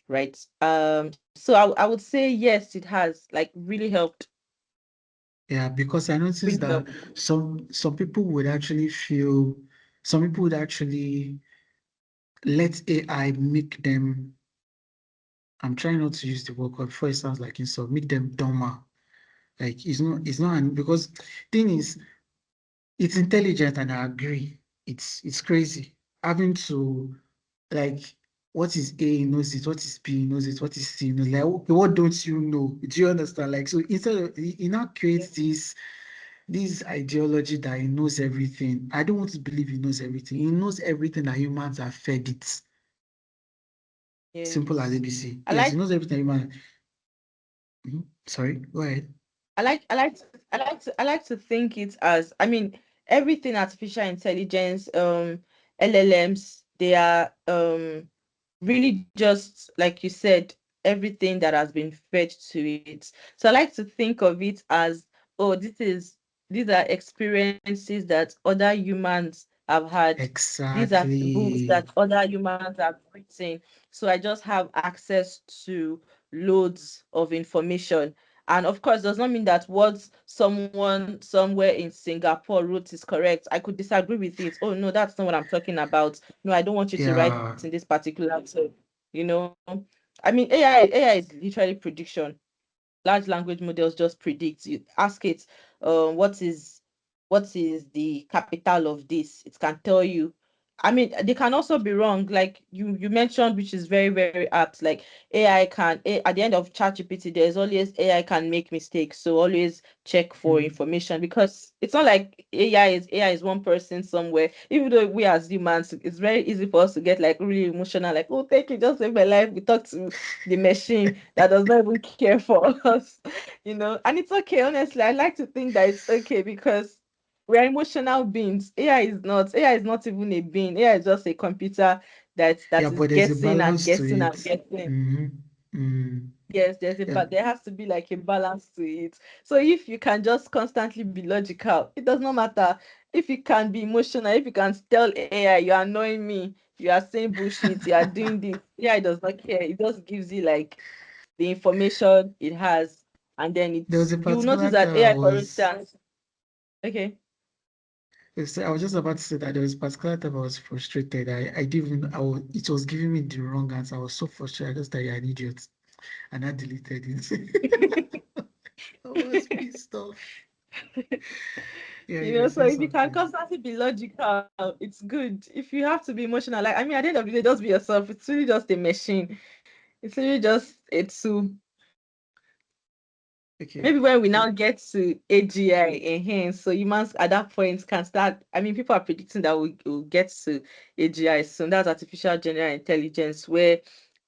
right? So I would say yes, it has like really helped. Yeah, because I noticed Really that helped. some people would actually feel, some people would actually let AI make them, I'm trying not to use the word because before it sounds like insult, make them dumber. Like it's not because thing is it's intelligent and I agree. It's crazy. Having to like what is A he knows it, what is B he knows it, what is C he knows. Like okay, what don't you know? Do you understand? Like so instead of he now creates this ideology that he knows everything. I don't want to believe he knows everything. He knows everything that humans have fed it. Simple as Yes. ABC. I Yes, he like knows everything human. Mhm. Sorry, go ahead. I like to think it as, I mean, everything artificial intelligence, LLMs, they are really just like you said, everything that has been fed to it. So I like to think of it as, oh, these are experiences that other humans have had. These are books that Exactly. other humans have written. So I just have access to loads of information. And of course, does not mean that what someone somewhere in Singapore wrote is correct. I could disagree with it. Oh no, that's not what I'm talking about. No, I don't want you to write it in Yeah. this particular tone. You know, I mean, AI is literally prediction. Large language models just predict. You ask it, what is the capital of this? It can tell you. I mean, they can also be wrong, like you mentioned, which is very, very apt. Like at the end of ChatGPT, there's always AI can make mistakes, so always check for Mhm. information, because it's not like AI is one person somewhere. Even though we as humans, it's very easy for us to get like really emotional, like, oh, thank you, just saved my life. We talk to the machine that does not even care for us. And it's okay, honestly. I like to think that it's okay, because we're emotional beings. AI is not even a being. AI is just a computer that Yeah, is but there's a guessing and balance to guessing and it. guessing. Mm. Yes, Yeah, there has to be like a balance to it. So if you can just constantly be logical, it does not matter. If you can be emotional, if you can tell AI, you're annoying me, you are saying bullshit, you are doing this, AI does not care. It just gives you like the information it has, and then there was a you will notice particular that time I AI, for was, instance, okay. I was just about to say that there was a particular time I was frustrated. I didn't even, it was giving me the wrong answer. I was so frustrated. I just thought you're an idiot. And I deleted it. I was pissed off. Yeah, you were So saying if you can something. constantly be logical, it's good. If you have to be emotional, like, I mean, at the end of the day, just be yourself. It's really just a machine. It's really just a tool. Okay. Maybe when we So, now get to AGI enhance, so humans at that point can start. I mean, people are predicting that we'll get to AGI soon. That's artificial general intelligence, where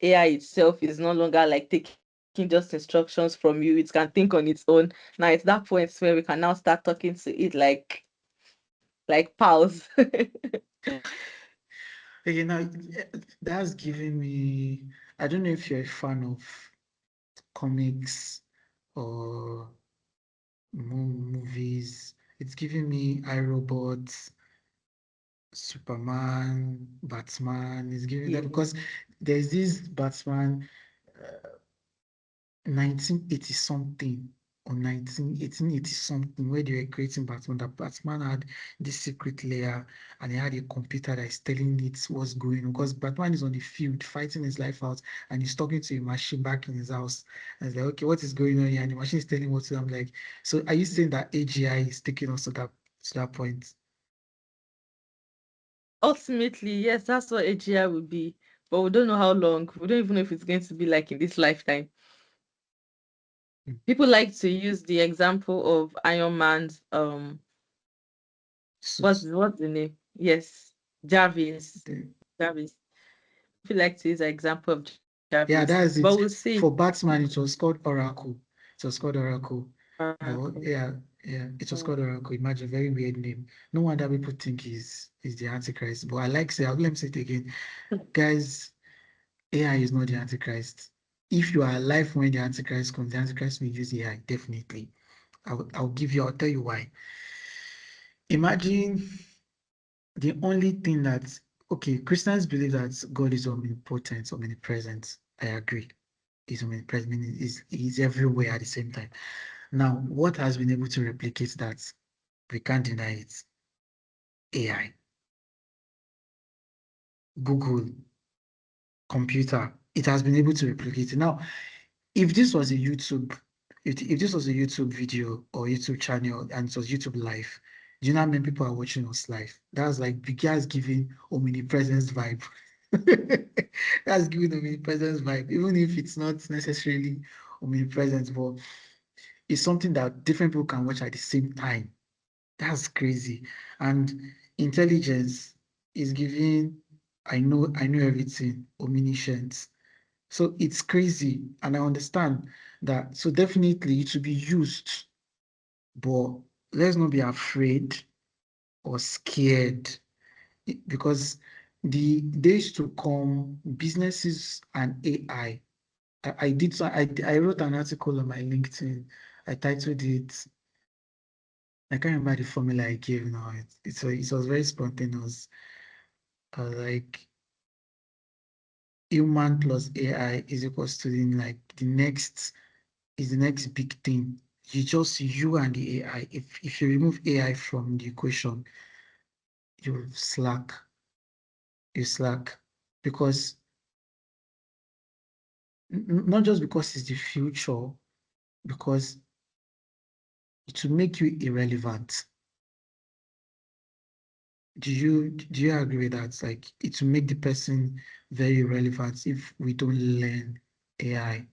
AI itself is no longer like taking just instructions from you. It can think on its own. Now it's that point where we can now start talking to it like pals. okay, now that's giving me, I don't know if you're a fan of comics or movies. It's giving me iRobot, Superman, Batman. It's giving that Yeah. because there's this Batman 1980 something or 1880 something where they were creating Batman. That Batman had this secret layer and he had a computer that is telling it what's going on. Because Batman is on the field fighting his life out and he's talking to a machine back in his house. And it's like, okay, what is going on here? And the machine is telling what to do. I'm like, so are you saying that AGI is taking us to that point? Ultimately, yes, that's what AGI will be. But we don't know how long. We don't even know if it's going to be like in this lifetime. Mm. People like to use the example of Iron Man's Suit. what's the name? Yes, Jarvis. The- Jarvis. People like to use an example of Jarvis, yeah, but that's we'll it. see. For Batman, it was called Oracle. It was called Oracle. But Oracle. yeah, yeah, it was called Oracle. Imagine, very weird name. No wonder people think he's the Antichrist. But I like say, let me say it again, guys. AI is not the Antichrist. If you are alive when the Antichrist comes, the Antichrist will use AI, definitely. I'll tell you why. Imagine the only thing that, okay, Christians believe that God is omnipotent, omnipresent. I agree. He's omnipresent, meaning he's everywhere at the same time. Now, what has been able to replicate that? We can't deny it. AI, Google, computer, it has been able to replicate it. Now, if this was a YouTube, if this was a YouTube video or YouTube channel and it was YouTube live, do you know how many people are watching us live? That's like guys giving omnipresence vibe. That's giving omnipresence vibe, even if it's not necessarily omnipresent, but it's something that different people can watch at the same time. That's crazy. And intelligence is giving, I know everything, omniscience. So it's crazy. And I understand that. So definitely it should be used, but let's not be afraid or scared because the days to come, businesses and AI. I wrote an article on my LinkedIn. I titled it, I can't remember the formula I gave now. It was very spontaneous. Like human plus AI is equals to the next is the next big thing. You and the AI. If you remove AI from the equation, you slack. You slack because not just because it's the future, because it will make you irrelevant. Do you agree with that? Like it will make the person very irrelevant if we don't learn AI.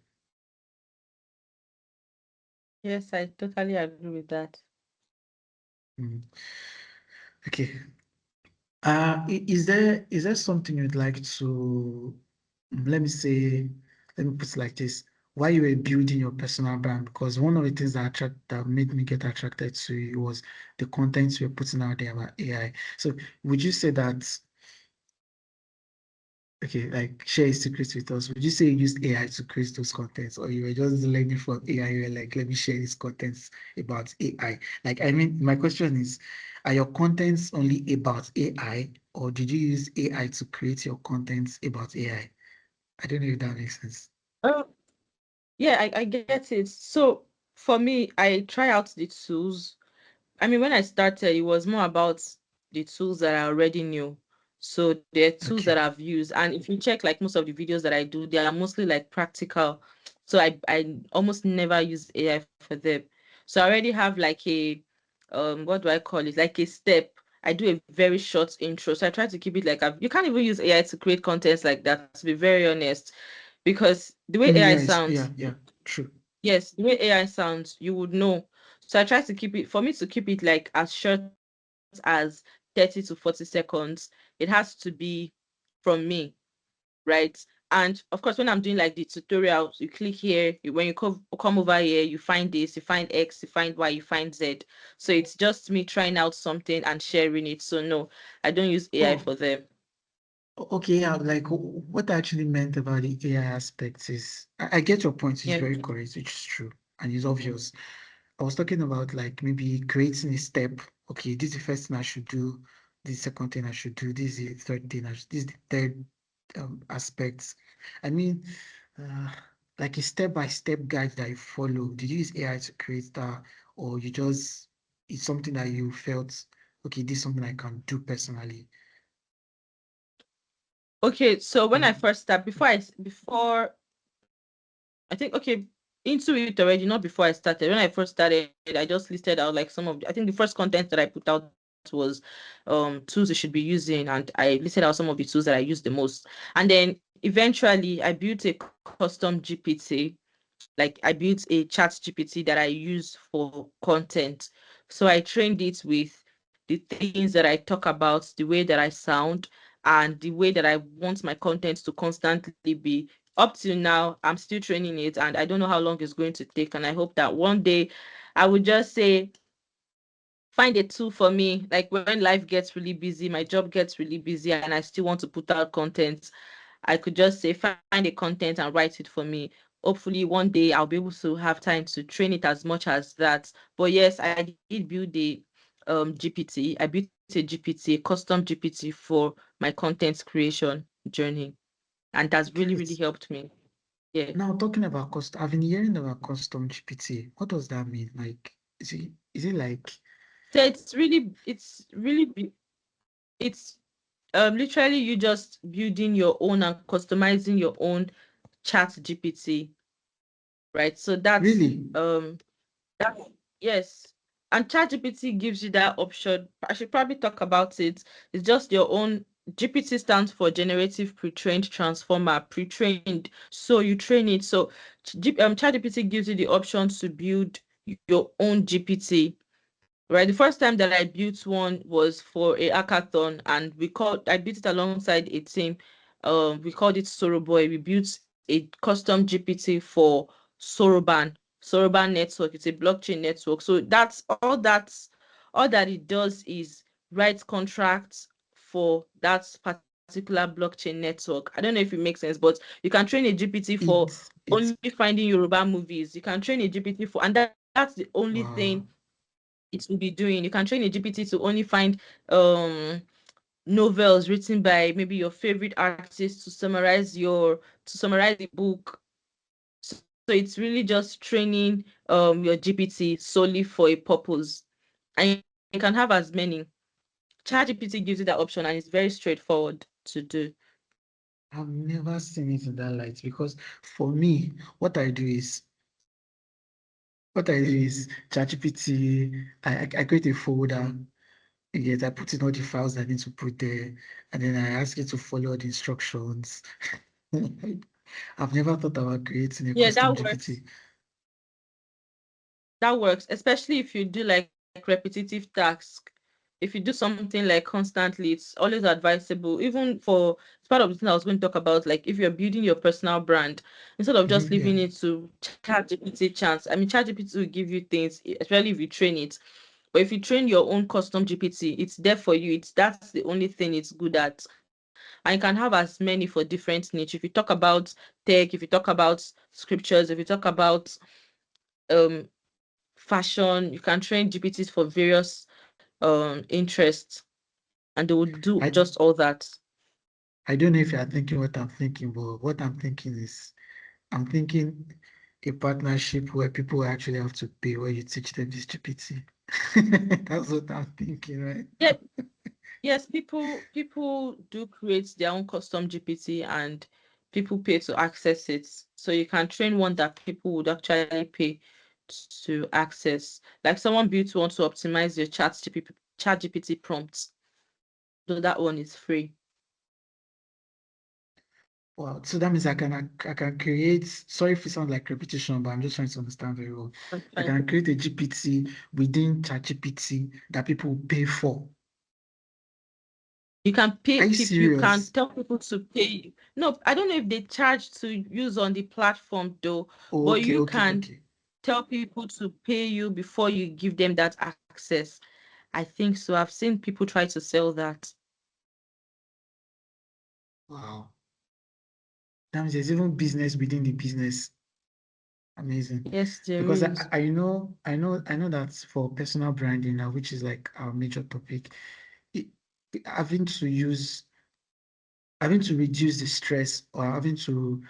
Yes, I totally agree with that. Mm. Okay. Is there something you'd like to, let me say, let me put it like this, while you were building your personal brand? Because one of the things that made me get attracted to you was the content you were putting out there about AI. So would you say that, okay, like share a secret with us? Would you say you used AI to create those contents, or you were just learning from AI? You were like, let me share these contents about AI. Like, I mean, my question is, are your contents only about AI, or did you use AI to create your contents about AI? I don't know if that makes sense. Oh, yeah, I get it. So for me, I try out the tools. I mean, when I started, it was more about the tools that I already knew. So there are tools that Okay. I've used. And if you check like most of the videos that I do, they are mostly like practical. So I almost never use AI for them. So I already have like a what do I call it? Like a step. I do a very short intro. So I try to keep it like you can't even use AI to create contents like that, to be very honest. Because the way AI Yes, yeah, sounds, yeah, true. yes, the way AI sounds, you would know. So I try to keep it, for me to keep it like as short as 30 to 40 seconds. It has to be from me, right? And of course, when I'm doing like the tutorials, you click here, when you come over here, you find this, you find X, you find Y, you find Z. So it's just me trying out something and sharing it. So no, I don't use AI Oh, for them. okay, yeah, like what I actually meant about the AI aspect is, I get your point, it's Yeah. very correct, it's true, and it's obvious. I was talking about like maybe creating a step. Okay, this is the first thing I should do. This is the second thing I should do. This is the third thing. This is the third aspect. I mean, uh, like a step-by-step guide that you follow. Did you use AI to create that, or you just it's something that you felt, okay, this is something I can do personally? Okay, so when I And first start, before I think okay into it already, not before I started. When I first started, I just listed out like some of I think the first content that I put out was tools you should be using, and I listed out some of the tools that I use the most. And then eventually I built a custom GPT. like I built a chat GPT that I use for content. So I trained it with the things that I talk about, the way that I sound, and the way that I want my content to constantly be. Up till now, I'm still training it, and I don't know how long it's going to take. And I hope that one day I would just say, find a tool for me. Like when life gets really busy, my job gets really busy, and I still want to put out content, I could just say, find a content and write it for me. Hopefully, one day I'll be able to have time to train it as much as that. But yes, I did build a GPT. I built a GPT, a custom GPT for my content creation journey, and that's really, really Great. helped me. Yeah. Now talking about I've been hearing about custom GPT. What does that mean? Like, is it like So it's literally you just building your own and customizing your own chat GPT, right? So that's really? that, yes. And ChatGPT gives you that option. I should probably talk about it. It's just your own. GPT stands for Generative Pre-trained Transformer, pre-trained. So you train it. So ChatGPT gives you the option to build your own GPT. Right. The first time that I built one was for a hackathon, and I built it alongside a team. We called it Soroboy. We built a custom GPT for Soroban, Soroban network. It's a blockchain network. So all that it does is write contracts for that particular blockchain network. I don't know if it makes sense, but you can train a GPT for only It's finding Yoruba movies. You can train a GPT for, and that's the only thing wow. it will be doing. You can train a GPT to only find um novels written by maybe your favorite artist to summarize the book. So it's really just training your GPT solely for a purpose. And you can have as many. ChatGPT gives you that option and it's very straightforward to do. I've never seen it in that light because for me, what I do is ChatGPT, I create a folder. Yes, I put in all the files I need to put there, and then I ask it to follow the instructions. I've never thought about creating a Yeah, custom that works. GPT. That works, especially if you do like repetitive tasks. If you do something like constantly, it's always advisable, even for, it's part of the thing I was going to talk about, like if you're building your personal brand, instead of just Mhm, yeah, leaving it to ChatGPT chance. I mean, ChatGPT will give you things, especially if you train it. But if you train your own custom GPT, it's there for you. That's the only thing it's good at. And you can have as many for different niche. If you talk about tech, if you talk about scriptures, if you talk about um fashion, you can train GPTs for various interests, and they will do I just all that. I don't know if you are thinking what I'm thinking, but what I'm thinking is I'm thinking a partnership where people actually have to pay where you teach them this GPT. That's what I'm thinking, right? Yeah, yes, people do create their own custom GPT, and people pay to access it. So you can train one that people would actually pay to access. Like someone built one to optimize your chat GPT prompts. So that one is free. Wow. So that means I can create, sorry if it sounds like repetition, but I'm just trying to understand very well. That's I fine. can create a GPT within ChatGPT that people will pay for. You can Are pay you people, you can serious? tell people to pay you. No, I don't know if they charge to use on the platform though, Oh, but okay, you okay, can okay. tell people to pay you before you give them that access. I think so. I've seen people try to sell that. Wow. That means there's even business within the business. Amazing. Yes, there Because is. I know that for personal branding now, which is like our major topic, it, having to use having to reduce the stress or having to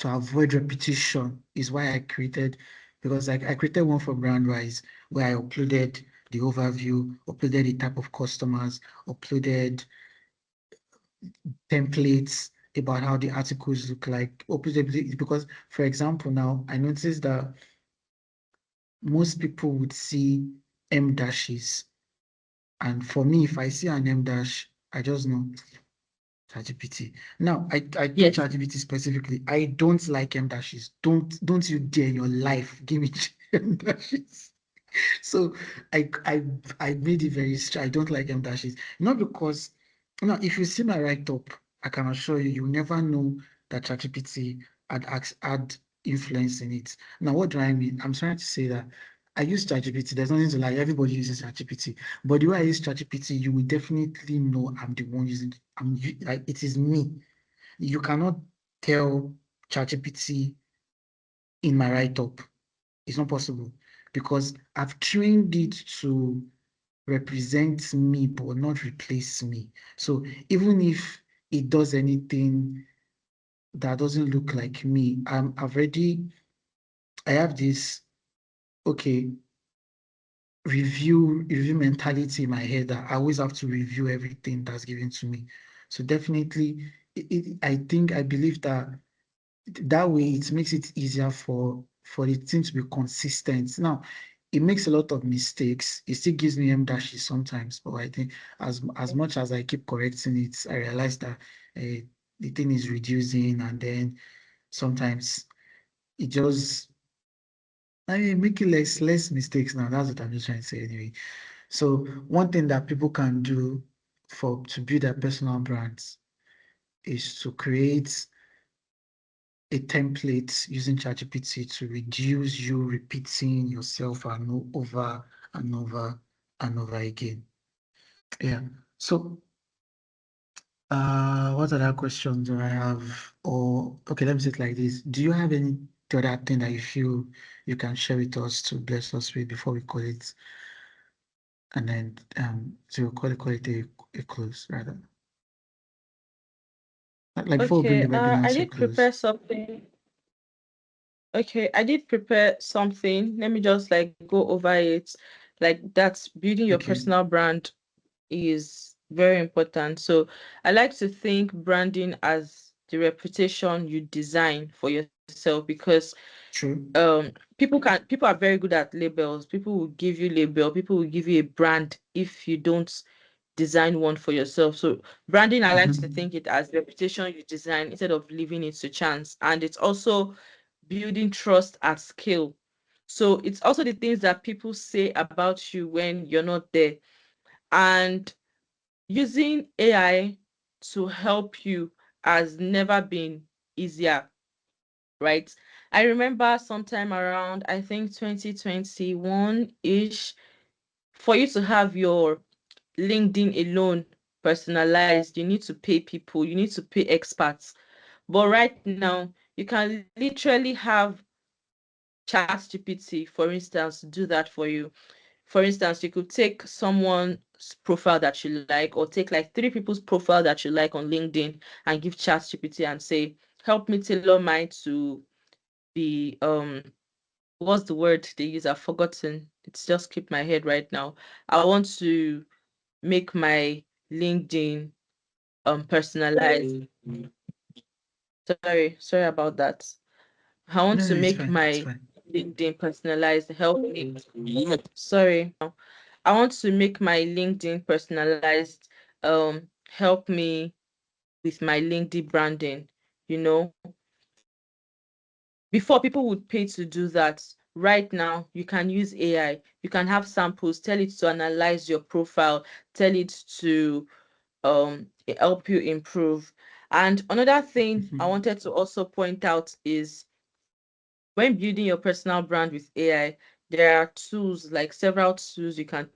avoid repetition is why I created because I created one for Brandwise where I uploaded the overview, uploaded the type of customers, uploaded templates about how the articles look like, uploaded because for example now I noticed that most people would see M dashes. And for me, if I see an M dash, I just know ChatGPT. Now, I told Yes. ChatGPT specifically, I don't like M dashes. Don't you dare in your life give me M dashes. So I I I made it very straight. I don't like M dashes. Not because if you see my write-up, I can assure you, you'll never know that ChatGPT had influence in it. Now, what do I mean? I'm trying to say that I use ChatGPT. There's nothing to lie. Everybody uses ChatGPT. But the way I use ChatGPT, you will definitely know I'm the one using it. Like it is me. You cannot tell ChatGPT in my write-up. It's not possible because I've trained it to represent me but not replace me. So even if it does anything that doesn't look like me, I have this okay review mentality in my head that I always have to review everything that's given to me. So definitely, I believe that that way it makes it easier for the team to be consistent. Now, it makes a lot of mistakes. It still gives me M dashes sometimes, but I think as much as I keep correcting it, I realize that the thing is reducing, and then sometimes it just I mean making less mistakes now. That's what I'm just trying to say anyway. So one thing that people can do for to build their personal brands is to create a template using ChatGPT to reduce you repeating yourself over and over and over again. Yeah. So, what other questions do I have? Or okay, let me say it like this: do you have any other thing that you feel you can share with us to bless us with before we call it, and then to call it a close rather, like before we bring the Okay. webinar I to a did close? prepare something. Okay, I did prepare something. Let me just like go over it. Like that's building your Okay. personal brand is very important. So I like to think branding as the reputation you design for yourself because True. people are very good at labels. People will give you label, people will give you a brand if you don't design one for yourself. So branding, I like to Mhm. think it as reputation you design instead of leaving it to chance. And it's also building trust at scale. So it's also the things that people say about you when you're not there. And using AI to help you has never been easier, right? I remember sometime around, I think 2021-ish, for you to have your LinkedIn alone personalized, you need to pay people, you need to pay experts. But right now, you can literally have ChatGPT, for instance, do that for you. For instance, you could take someone's profile that you like, or take like three people's profile that you like on LinkedIn and give ChatGPT and say, help me tailor mine to be what's the word they use? I've forgotten. It's just keep my head right now. I want to make my LinkedIn personalized. Sorry about that. I want No, to no, it's make fine. It's my fine. LinkedIn personalized. Help me. Sorry. I want to make my LinkedIn personalized. Help me with my LinkedIn branding. You know, before people would pay to do that. Right now, you can use AI. You can have samples, tell it to analyze your profile, tell it to help you improve. And another thing I Mhm. wanted to also point out is when building your personal brand with AI, there are tools, like several tools you can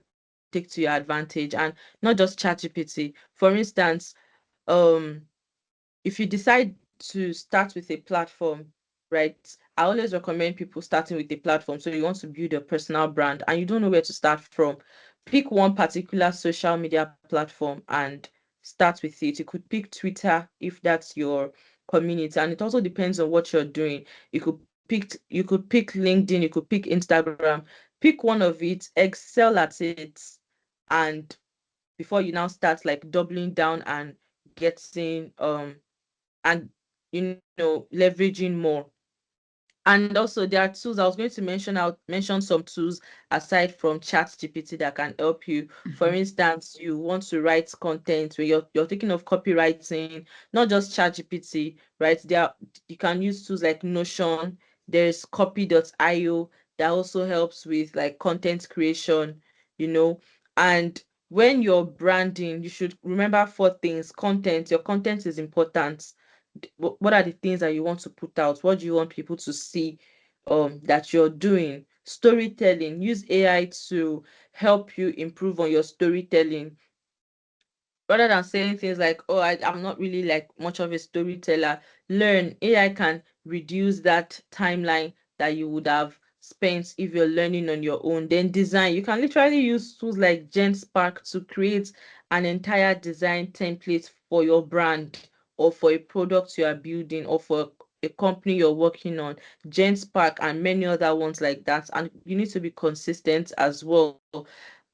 take to your advantage, and not just ChatGPT. For instance, um, if you decide to start with a platform, right? I always recommend people starting with a platform. So you want to build a personal brand and you don't know where to start from. Pick one particular social media platform and start with it. You could pick Twitter if that's your community, and it also depends on what you're doing. You could pick LinkedIn, you could pick Instagram, pick one of it, excel at it, and before you now start like doubling down and getting and leveraging more. And also there are tools I was going to mention some tools aside from ChatGPT that can help you. For Mhm. instance, you want to write content where you're thinking of copywriting, not just ChatGPT, right? You can use tools like Notion, there's copy.io that also helps with like content creation, you know. And when you're branding, you should remember four things. Content, your content is important. What are the things that you want to put out? What do you want people to see that you're doing? Storytelling, use AI to help you improve on your storytelling rather than saying things like, oh, I'm not really like much of a storyteller. Learn. AI can reduce that timeline that you would have spent if you're learning on your own. Then design, you can literally use tools like GenSpark to create an entire design template for your brand or for a product you are building or for a company you're working on. GenSpark and many other ones like that. And you need to be consistent as well.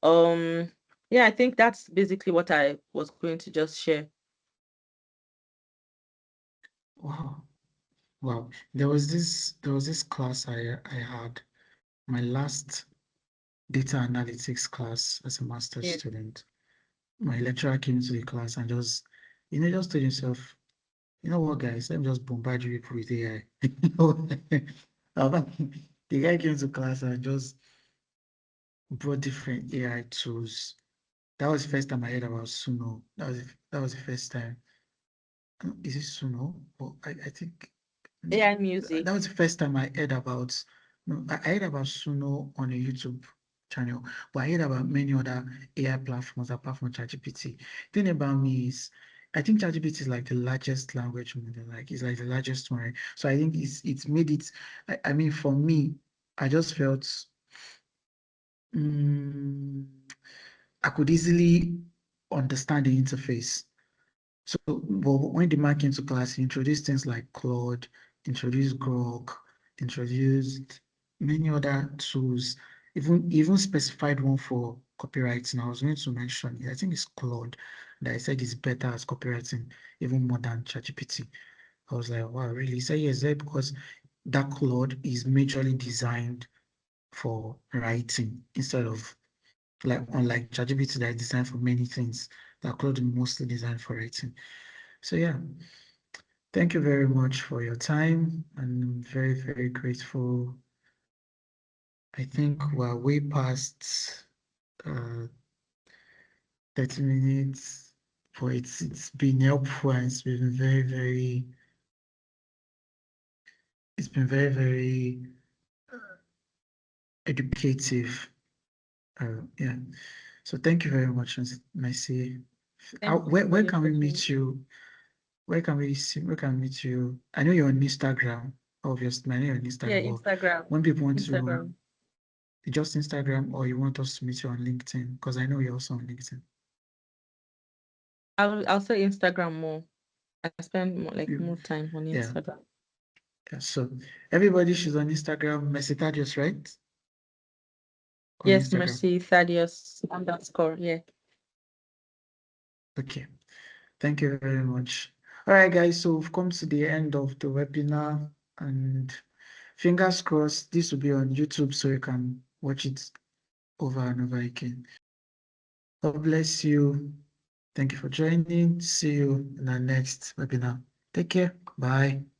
um yeah, I think that's basically what I was going to just share. Wow. Wow. There was this class I had, my last data analytics class as a master's Yeah. student. My lecturer came into the class and just told himself, you know what, guys, let me just bombard you people with AI. The guy came to class and just brought different AI tools. That was the first time I heard about Suno. That was the first time. Is it Suno? Well, I think AI that music. was the first time I heard about. No, I heard about Suno on a YouTube channel, but I heard about many other AI platforms apart from ChatGPT. The thing about me is, I think ChatGPT is like the largest language model. Like it's like the largest one, right? So I think it's made it. I mean, for me, I just felt. mm I could easily understand the interface. So, but when the man came to class, he introduced things like Claude, introduced Grok, introduced many other tools, even specified one for copywriting. I was going to mention it. I think it's Claude that I said is better as copywriting, even more than ChatGPT. I was like, wow, really? He said, yes, because that Claude is majorly designed for writing instead of like unlike ChatGPT that is designed for many things, that Claude is mostly designed for writing. So yeah, thank you very much for your time, and I'm very, very grateful. I think we're way past uh, 30 minutes, but it's been helpful and it's been very educative. Yeah. So thank you very much, Mercy. Thank you for Where the can we opportunity. meet you? Where can we meet you? I know you're on Instagram, obviously. I know you're on Yeah, Instagram, but Instagram. when people want to Instagram. just Instagram, or you want us to meet you on LinkedIn, because I know you're also on LinkedIn. I'll say Instagram more. I spend more, like You, more time on yeah, Instagram. yeah. So everybody should on Instagram, Messi Thaddeus, right? On Yes, Instagram. Mercy Thaddeus underscore. Yeah. Okay. Thank you very much. All right, guys. So we've come to the end of the webinar, and fingers crossed this will be on YouTube so you can watch it over and over again. God bless you. Thank you for joining. See you in our next webinar. Take care. Bye.